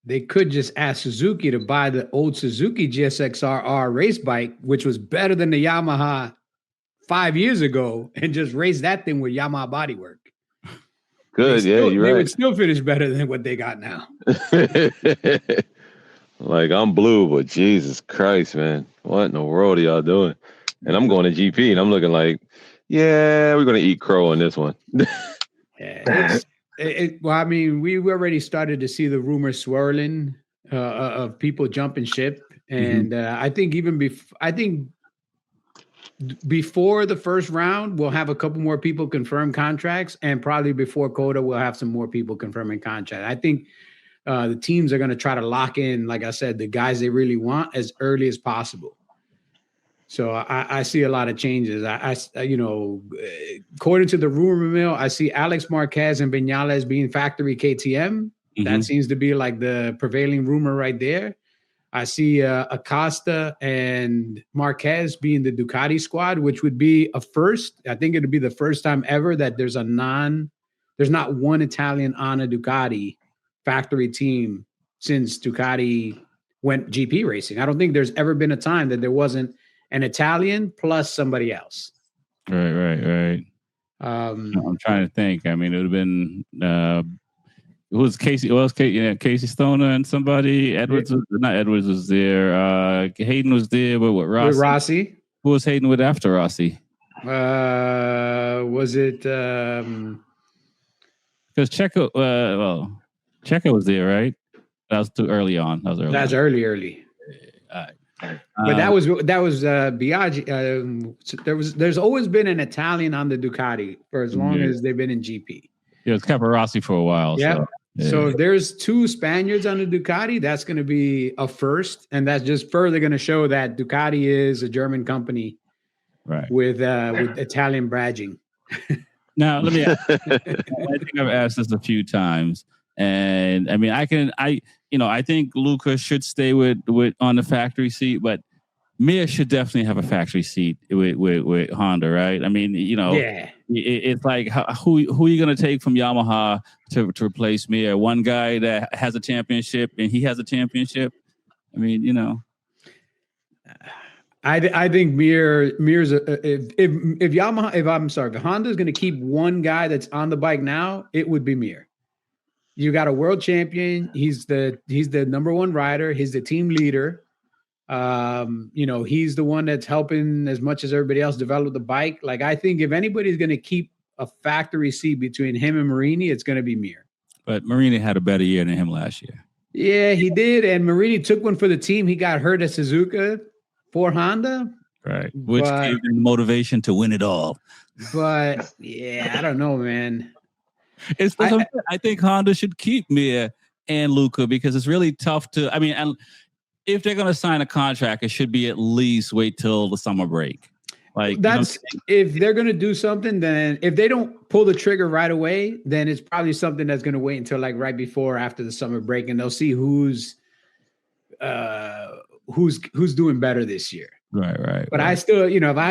they could just ask Suzuki to buy the old Suzuki GSX-R race bike, which was better than the Yamaha 5 years ago, and just race that thing with Yamaha bodywork. Good, you're right. They would still finish better than what they got now. Like, I'm blue, but Jesus Christ, man. What in the world are y'all doing? And I'm going to GP, and I'm looking like, yeah, we're going to eat crow on this one. Well, I mean, we already started to see the rumors swirling of people jumping ship. And I think before the first round, we'll have a couple more people confirm contracts. And probably before COTA, we'll have some more people confirming contracts. I think the teams are going to try to lock in, like I said, the guys they really want as early as possible. So I see a lot of changes. According to the rumor mill, I see Alex Marquez and Vinales being factory KTM. That seems to be like the prevailing rumor right there. I see Acosta and Marquez being the Ducati squad, which would be a first. I think it would be the first time ever that there's not one Italian on a Ducati factory team since Ducati went GP racing. I don't think there's ever been a time that there wasn't an Italian plus somebody else. Right. I'm trying to think. I mean, it would have been who was Casey? Well, Casey Stoner and somebody. Edwards, not Edwards was there. Hayden was there, but what Rossi? With Rossi. Who was Hayden with after Rossi? Was it? Because Checo, Checo was there, right? That was too early on. That's early. But that was Biaggi. There's always been an Italian on the Ducati for as long as they've been in GP. Yeah, it's Caparossi for a while. Yeah. So if there's 2 Spaniards on the Ducati, that's going to be a first, and that's just further going to show that Ducati is a German company, right? With Italian badging. Now, let me. I think I've asked this a few times, and I mean, I think Luca should stay with on the factory seat, but Mir should definitely have a factory seat with Honda, right? I mean, it's like who are you going to take from Yamaha to replace Mir? One guy that has a championship and he has a championship. I mean, I think Mir's if Honda is going to keep one guy that's on the bike now, it would be Mir. You got a world champion. He's the number 1 rider. He's the team leader. He's the one that's helping as much as everybody else develop the bike. Like, I think if anybody's going to keep a factory seat between him and Marini, it's going to be Mir. But Marini had a better year than him last year. Yeah, he did. And Marini took one for the team. He got hurt at Suzuka for Honda. Right. Which gave him motivation to win it all. But yeah, I don't know, man. I think Honda should keep Mir and Luca because it's really tough to, and if they're going to sign a contract, it should be at least wait till the summer break. Like, that's if they're going to do something, then if they don't pull the trigger right away, then it's probably something that's going to wait until like right before, after the summer break, and they'll see who's doing better this year. Right. But I still, if I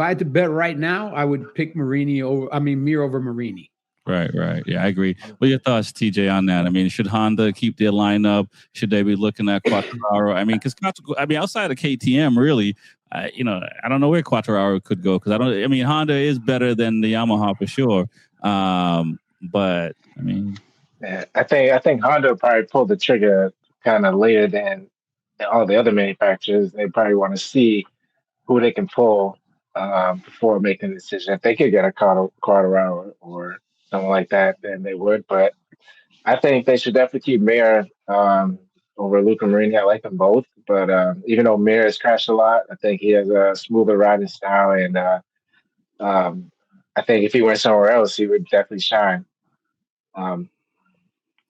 had to bet right now, I would pick Mir over Marini. Right. Yeah, I agree. What are your thoughts, TJ, on that? I mean, should Honda keep their lineup? Should they be looking at Quartararo? I mean, because outside of KTM, really, I don't know where Quartararo could go because Honda is better than the Yamaha for sure. But I mean, I think Honda will probably pull the trigger kind of later than all the other manufacturers. They probably want to see who they can pull before making a decision. If they could get a Quartararo or something like that, then they would. But I think they should definitely keep Mir over Luca Marini. I like them both. But even though Mir has crashed a lot, I think he has a smoother riding style. And I think if he went somewhere else, he would definitely shine. But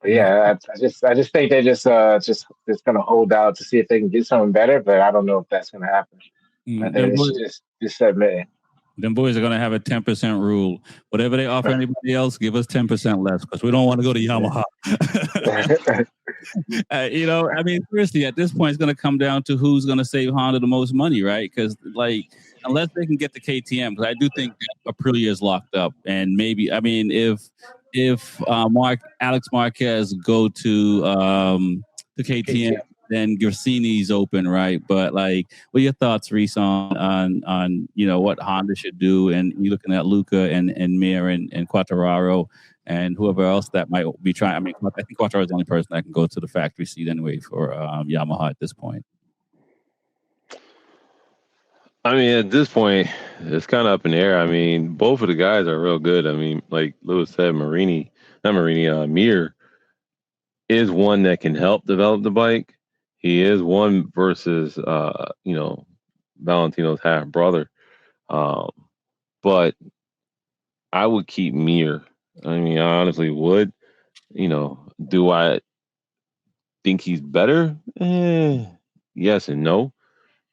yeah, I just think they're just going to hold out to see if they can get something better. But I don't know if that's going to happen. I think they should just admit it. Them boys are going to have a 10% rule. Whatever they offer anybody else, give us 10% less because we don't want to go to Yamaha. Seriously, at this point, it's going to come down to who's going to save Honda the most money, right? Because, unless they can get the KTM, because I do think Aprilia is locked up. And maybe, if Alex Marquez go to the KTM, then Gresini's open, right? But what are your thoughts, Reese, on what Honda should do? And you're looking at Luca and Mir and Quartararo and whoever else that might be trying. I think Quartararo is the only person that can go to the factory seat anyway for Yamaha at this point. At this point, it's kind of up in the air. Both of the guys are real good. Like Lewis said, Mir is one that can help develop the bike. He is one versus, Valentino's half brother. But I would keep Mir. I honestly would. Do I think he's better? Yes and no.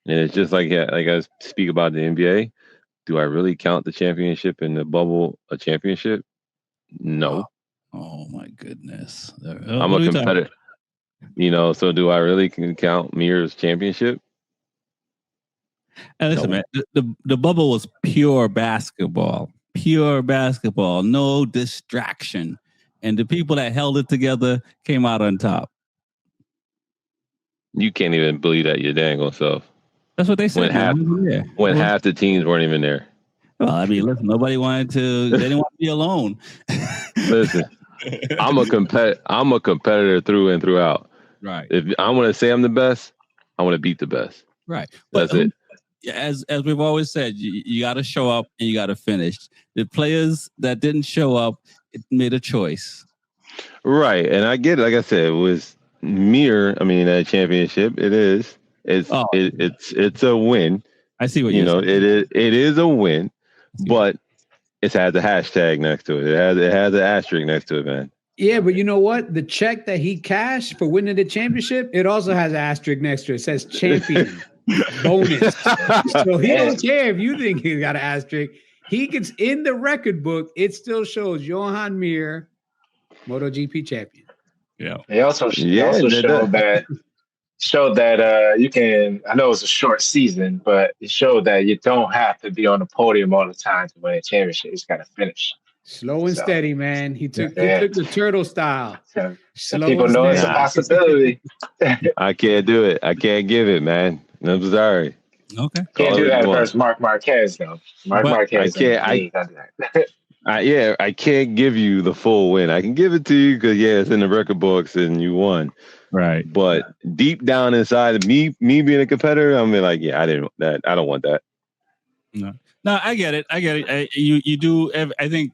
And it's just like I speak about the NBA. Do I really count the championship in the bubble a championship? No. Oh my goodness. I'm a competitor. So do I really count Mir's championship? And listen, man, the bubble was pure basketball, no distraction. And the people that held it together came out on top. You can't even believe that your dang old self. That's what they said. When half the teams weren't even there. Well, I mean, listen, nobody wanted to. They didn't want to be alone. Listen, I'm a competitor through and throughout. Right. If I want to say I'm the best, I want to beat the best. Right. That's it. As we've always said, you got to show up and you got to finish. The players that didn't show up made a choice. Right, and I get it. Like I said, it was that championship. It is. It's a win. I see what you're saying. It is a win, but it has a hashtag next to it. It has an asterisk next to it, man. Yeah, but you know what? The check that he cashed for winning the championship, it also has an asterisk next to it. It says champion bonus. So he don't care if you think he got an asterisk. He gets in the record book. It still shows Johan Mir, MotoGP champion. Yeah. He also showed that you can. I know it was a short season, but it showed that you don't have to be on the podium all the time to win a championship. You just got to finish. Slow and steady, man. He took the turtle style. So people know it's a possibility. I can't do it. I can't give it, man. I'm sorry. Okay. Can't do that versus Mark Marquez, though. Marquez. I can't give you the full win. I can give it to you because it's in the record books and you won. Right. But deep down inside of me being a competitor, I'm like, I didn't that. I don't want that. No, I get it. You do. I think,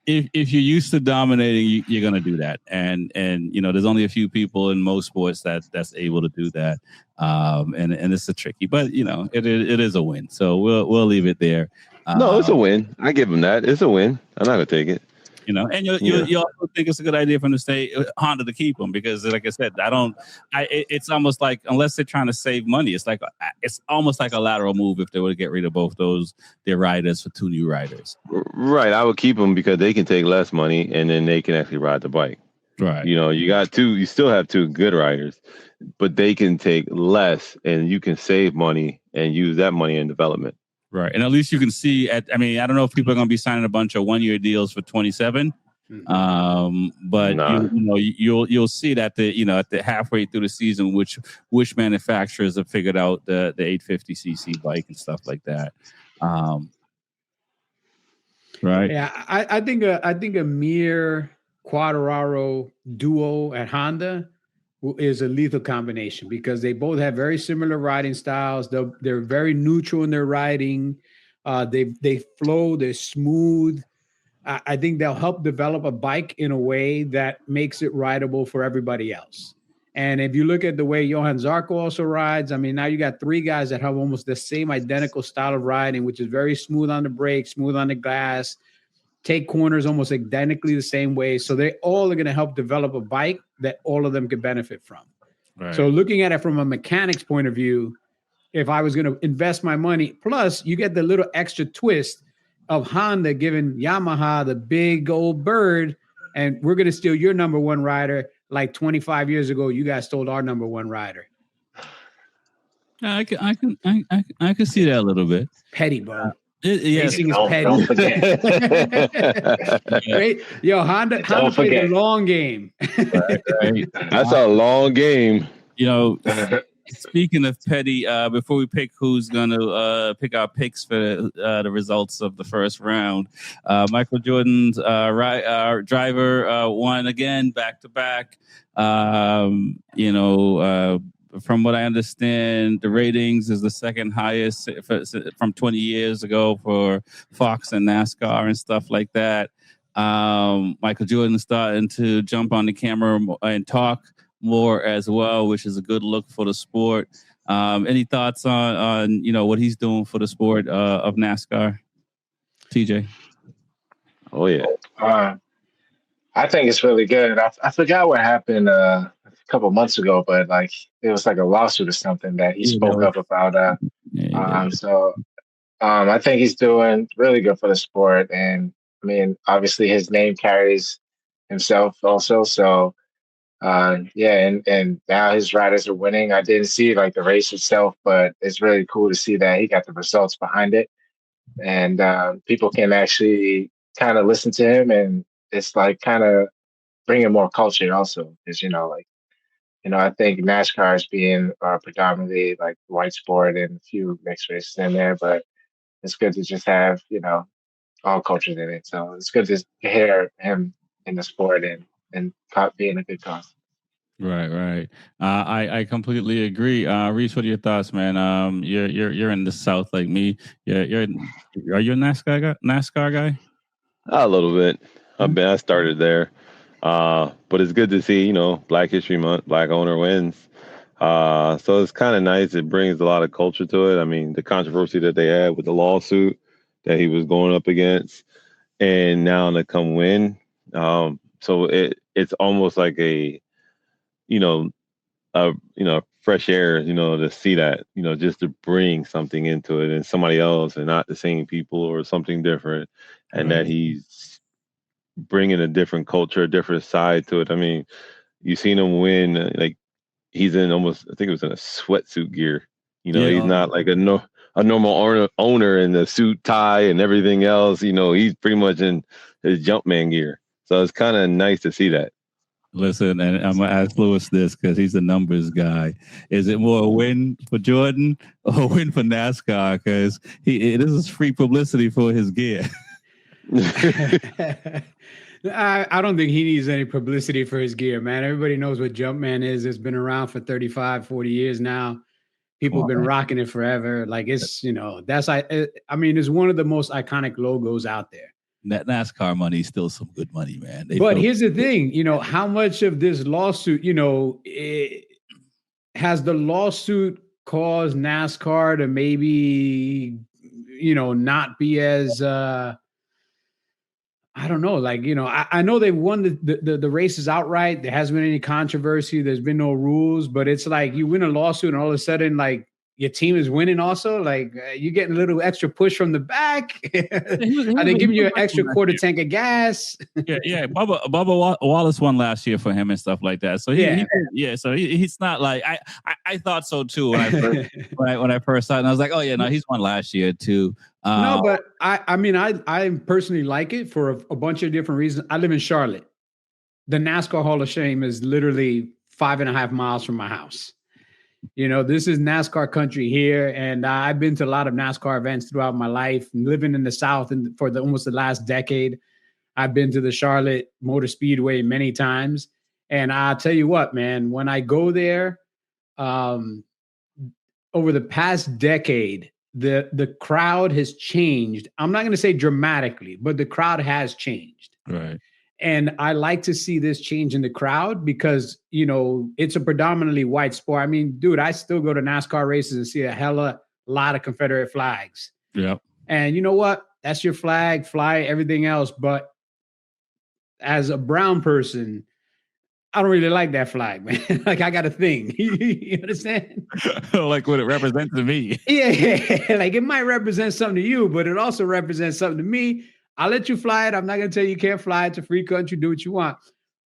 if you're used to dominating, you're going to do that. And there's only a few people in most sports that's able to do that. And it's a tricky, but it is a win. So we'll leave it there. No, it's a win. I give him that. It's a win. I'm not going to take it. And you also think it's a good idea for them to stay Honda to keep them because, like I said, it's almost like unless they're trying to save money, it's almost like a lateral move if they were to get rid of both their riders for two new riders. Right, I would keep them because they can take less money and then they can actually ride the bike. Right, you still have two good riders, but they can take less and you can save money and use that money in development. Right, and at least you can see. I don't know if people are going to be signing a bunch of 1-year deals for 27, but you'll see that at the halfway through the season, which manufacturers have figured out the 850cc bike and stuff like that. Right. Yeah, I think a Mir Quartararo duo at Honda is a lethal combination because they both have very similar riding styles. They're very neutral in their riding. They flow. They're smooth. I think they'll help develop a bike in a way that makes it rideable for everybody else. And if you look at the way Johan Zarco also rides, now you got three guys that have almost the same identical style of riding, which is very smooth on the brake, smooth on the glass, take corners almost identically the same way. So they all are going to help develop a bike that all of them could benefit from. Right. So looking at it from a mechanics point of view, if I was going to invest my money, plus you get the little extra twist of Honda giving Yamaha the big old bird, and we're going to steal your number one rider like 25 years ago. You guys stole our number one rider. I can see that a little bit. Petty, bro. Yes, don't forget. Right? Yo, Honda played a long game. Right. That's a long game. Speaking of petty, before we pick who's going to pick our picks for the results of the first round, Michael Jordan's driver won again back to back. From what I understand, the ratings is the second highest from 20 years ago for Fox and NASCAR and stuff like that. Michael Jordan starting to jump on the camera and talk more as well, which is a good look for the sport. Any thoughts on what he's doing for the sport of NASCAR, TJ? Oh yeah, I think it's really good. I forgot what happened a couple months ago, but it was like a lawsuit or something that he spoke up about. So I think he's doing really good for the sport, and obviously his name carries himself also. So. And now his riders are winning. I didn't see the race itself, but it's really cool to see that he got the results behind it, and people can actually kind of listen to him, and it's kind of bringing more culture also, because I think NASCAR is being predominantly like white sport and a few mixed races in there, but it's good to just have, all cultures in it. So it's good to hear him in the sport and being a good cause. Right, right. I completely agree. Reese, what are your thoughts, man? You're in the South like me. Are you a NASCAR guy? A little bit. I started there, but it's good to see Black History Month, Black owner wins. So it's kind of nice. It brings a lot of culture to it. I mean, the controversy that they had with the lawsuit that he was going up against, and now to come win. So it's almost like a you know fresh air, to see that, just to bring something into it and somebody else and not the same people or something different, and that he's bringing a different culture, a different side to it. I mean, you've seen him win, like he's in almost, I think it was in a sweatsuit gear. He's not like a normal owner in the suit, tie, and everything else. He's pretty much in his Jumpman gear. So it's kind of nice to see that. Listen, and I'm gonna ask Lewis this because he's a numbers guy. Is it more a win for Jordan or a win for NASCAR? Because this is free publicity for his gear. I don't think he needs any publicity for his gear, man. Everybody knows what Jumpman is. It's been around for 35, 40 years now. People have been rocking it forever. Like it's, I mean, it's one of the most iconic logos out there. That NASCAR money is still some good money, man. But here's the thing, how much of this lawsuit, has the lawsuit caused NASCAR to maybe, not be as, I don't know, like, I know they won the races outright. There hasn't been any controversy. There's been no rules, but it's like you win a lawsuit and all of a sudden, like, your team is winning also. Like you're getting a little extra push from the back. Are they giving you an extra quarter tank of gas? Yeah. Bubba Wallace won last year for him and stuff like that. So he's not like I thought so too when I first saw it. And I was like, oh yeah, no, he's won last year too. No, but I personally like it for a bunch of different reasons. I live in Charlotte. The NASCAR Hall of Shame is literally 5.5 miles from my house. This is NASCAR country here, and I've been to a lot of NASCAR events throughout my life. Living in the South and for almost the last decade, I've been to the Charlotte Motor Speedway many times. And I'll tell you what, man, when I go there, over the past decade, the crowd has changed. I'm not going to say dramatically, but the crowd has changed. Right. And I like to see this change in the crowd because, it's a predominantly white sport. I mean, dude, I still go to NASCAR races and see a lot of Confederate flags. Yep. And you know what? That's your flag, fly, everything else. But as a brown person, I don't really like that flag, man. Like I got a thing. You understand? Like what it represents to me. Yeah. Like it might represent something to you, but it also represents something to me. I'll let you fly it. I'm not going to tell you can't fly. It's a free country. Do what you want.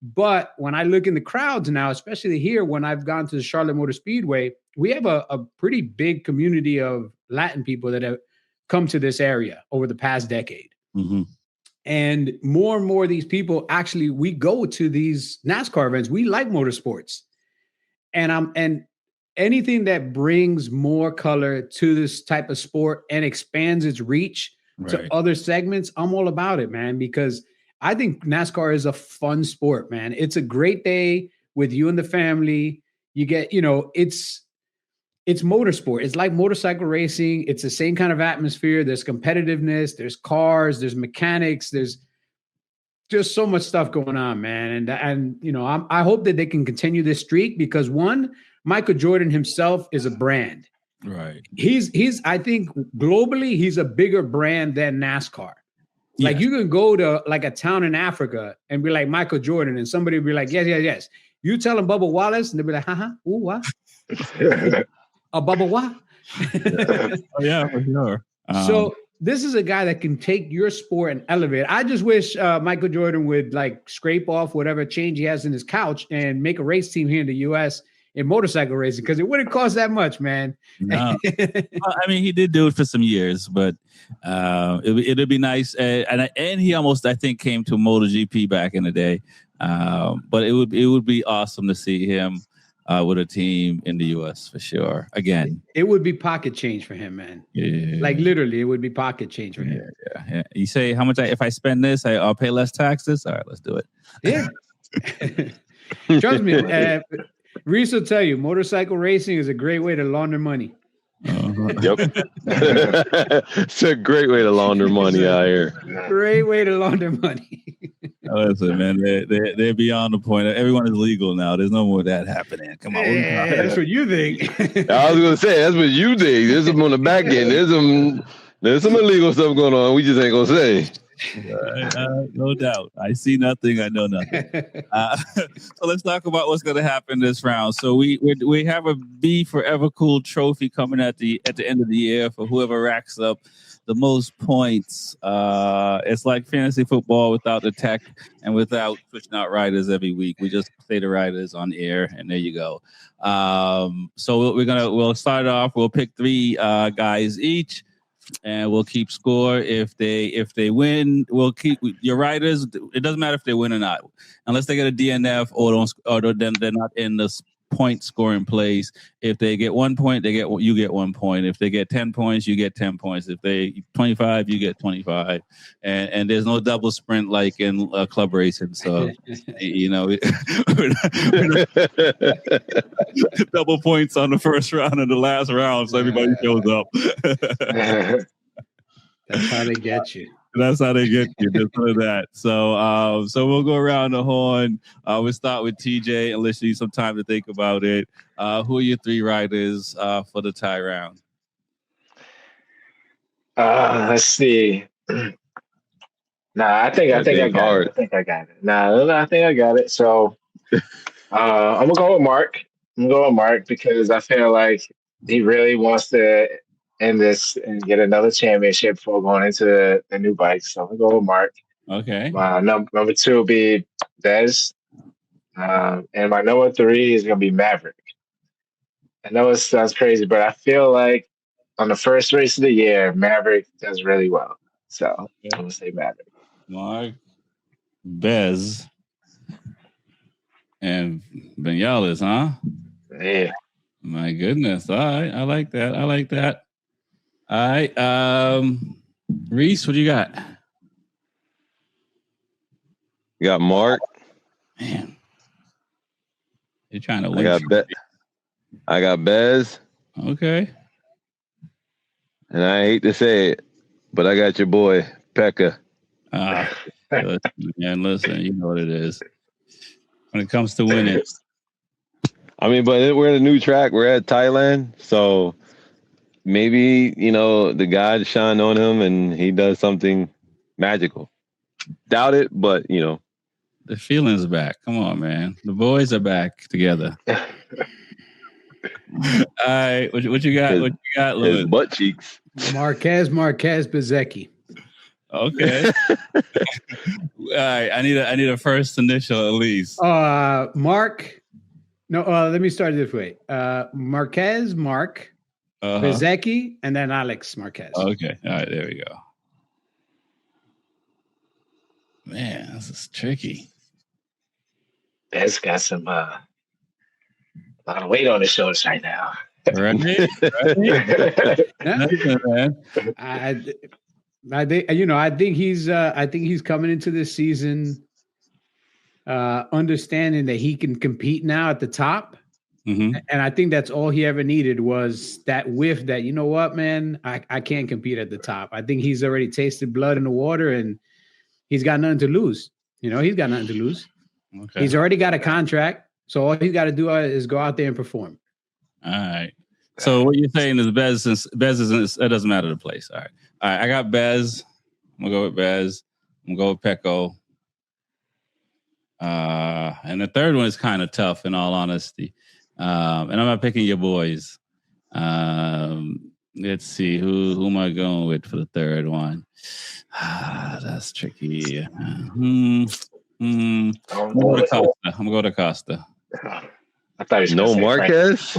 But when I look in the crowds now, especially here, when I've gone to the Charlotte Motor Speedway, we have a pretty big community of Latin people that have come to this area over the past decade. Mm-hmm. And more of these people, actually, we go to these NASCAR events. We like motorsports. And anything that brings more color to this type of sport and expands its reach to other segments, I'm all about it, man, because I think NASCAR is a fun sport, man. It's a great day with you and the family. You get, it's motorsport. It's like motorcycle racing. It's the same kind of atmosphere. There's competitiveness, there's cars, there's mechanics, there's just so much stuff going on, man. And I hope that they can continue this streak because one, Michael Jordan himself is a brand. Right. He's I think globally he's a bigger brand than NASCAR. Like you can go to like a town in Africa and be like Michael Jordan and somebody will be like, yes. You tell them Bubba Wallace and they'll be like, ooh, what? Bubba what? Oh, yeah, for sure. So this is a guy that can take your sport and elevate. I just wish Michael Jordan would like scrape off whatever change he has in his couch and make a race team here in the U.S. in motorcycle racing because it wouldn't cost that much, man. No. Well, I mean, he did do it for some years, but it'd be nice. And he almost, I think, came to MotoGP back in the day. But it would be awesome to see him with a team in the U.S. for sure. Again, it would be pocket change for him, man. Yeah. Like literally, it would be pocket change for him. Yeah. You say how much if I spend this, I'll pay less taxes. All right, let's do it. Yeah. Trust me, Reese will tell you, motorcycle racing is a great way to launder money. Yep. It's a great way to launder money out here. Great way to launder money. Listen, man, they're beyond the point. Everyone is legal now. There's no more of that happening. Come on. That's what you think. I was gonna say that's what you think. There's some on the back end. There's some illegal stuff going on. We just ain't gonna say. No doubt. I see nothing. I know nothing. So let's talk about what's going to happen this round. So we have a Be Forever Cool trophy coming at the end of the year for whoever racks up the most points. It's like fantasy football without the tech and without switching out riders every week. We just say the riders on air, and there you go. So we'll start off. We'll pick 3 guys each. And we'll keep score. If they win, we'll keep your riders. It doesn't matter if they win or not, unless they get a DNF or then they're not in the point scoring place. If they get 1 point, you get 1 point. If they get 10 points, you get 10 points. If they 25, you get 25. And there's no double sprint like in club racing. So double points on the first round and the last round, so everybody shows up. That's how they get you. That's how they get you. Just for that. So we'll go around the horn. We'll start with TJ and let you some time to think about it. Who are your 3 riders for the tie round? Let's see. I think I got it. I think I got it. So I'm gonna go with Mark. Because I feel like he really wants to end this and get another championship before going into the new bike. So I'm gonna go with Mark. Okay. My number 2 will be Bez. And my number 3 is gonna be Maverick. I know it sounds crazy, but I feel like on the first race of the year, Maverick does really well. So I'm gonna say Maverick. Mark, Bez, and Vinales, huh? Yeah. My goodness. All right. I like that. All right. Reese, what do you got? You got Mark. Man. You're trying to win. I got Bez. Okay. And I hate to say it, but I got your boy, Pekka. Listen, you know what it is. When it comes to winning. I mean, but we're at a new track. We're at Thailand. So maybe, the God shine on him and he does something magical. Doubt it, but, The feeling's back. Come on, man. The boys are back together. All right. What you got? What you got, Louis? His butt cheeks. Marquez Bezecchi. Okay. All right. I need a first initial at least. Mark. No, let me start this way. Marquez, Mark, Bezecchi, and then Alex Marquez. Okay. All right. There we go. Man, this is tricky. Bez got some a lot of weight on his shoulders right now. Right. I think he's coming into this season understanding that he can compete now at the top. Mm-hmm. And I think that's all he ever needed was that whiff that, you know what, man, I can't compete at the top. I think he's already tasted blood in the water and he's got nothing to lose. He's got nothing to lose. Okay. He's already got a contract. So all he's got to do is go out there and perform. All right. So what you're saying is Bez is it doesn't matter the place. All right. I got Bez. I'm gonna go with Bez. I'm gonna go with Pecco. And the third one is kind of tough, in all honesty. And I'm not picking your boys. Let's see who am I going with for the third one? That's tricky. I'm gonna go to Costa. I thought he was no Marquez.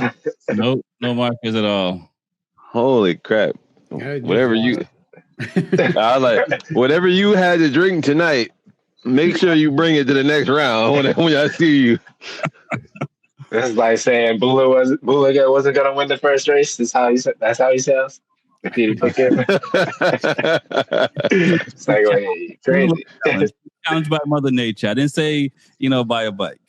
Nope, no Marquez at all. Holy crap! Whatever you had to drink tonight, make sure you bring it to the next round when I see you. That's like saying Bula wasn't gonna win the first race. That's how he sounds. If he pick him, it's like wait, crazy. Challenged by Mother Nature. I didn't say, by a bike.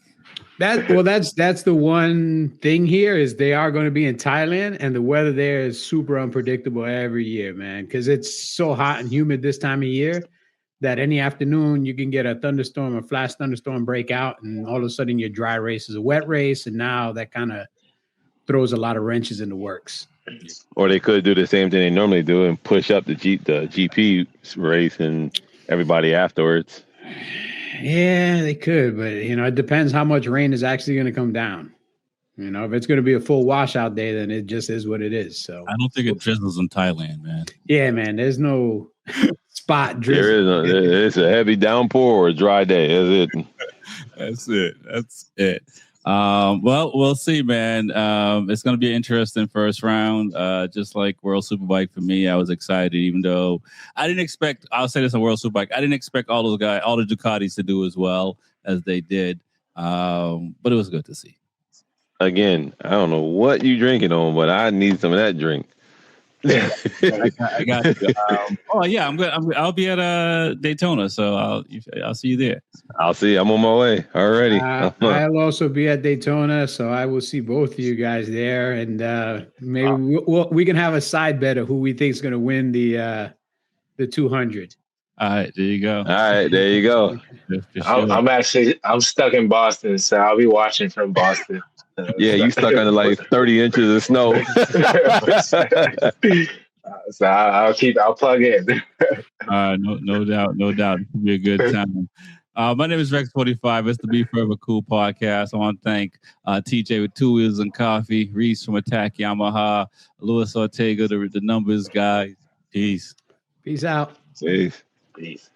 That's the one thing here is they are going to be in Thailand, and the weather there is super unpredictable every year, man, because it's so hot and humid this time of year that any afternoon you can get a thunderstorm, a flash thunderstorm break out, and all of a sudden your dry race is a wet race, and now that kind of throws a lot of wrenches in the works. Or they could do the same thing they normally do and push up the GP race and everybody afterwards. Yeah, they could, but it depends how much rain is actually going to come down. If it's going to be a full washout day, then it just is what it is. So I don't think it drizzles in Thailand, man. Yeah, man. There's no spot drizzle. It's a heavy downpour or a dry day. That's it. Well, we'll see, man. It's going to be an interesting first round. Just like World Superbike for me, I was excited, even though I didn't expect. I'll say this on World Superbike. I didn't expect all the Ducatis to do as well as they did. But it was good to see. Again, I don't know what you drinking on, but I need some of that drink. I got you. I'm good. I'll be at Daytona, so I'll see you there. I'll see you. I'm on my way already. I'll also be at Daytona, so I will see both of you guys there, and maybe we can have a side bet of who we think is going to win the 200. All right, there you go. All right, there you go. Sure. I'm stuck in Boston, so I'll be watching from Boston. Yeah, you stuck under like 30 inches of snow. So I'll plug in. No doubt. It'll be a good time. My name is Rex45. It's the Be Forever Cool podcast. I want to thank TJ with 2 Wheels and Coffee, Reese from Attack Yamaha, Luis Ortega, the numbers guy. Peace out. Peace.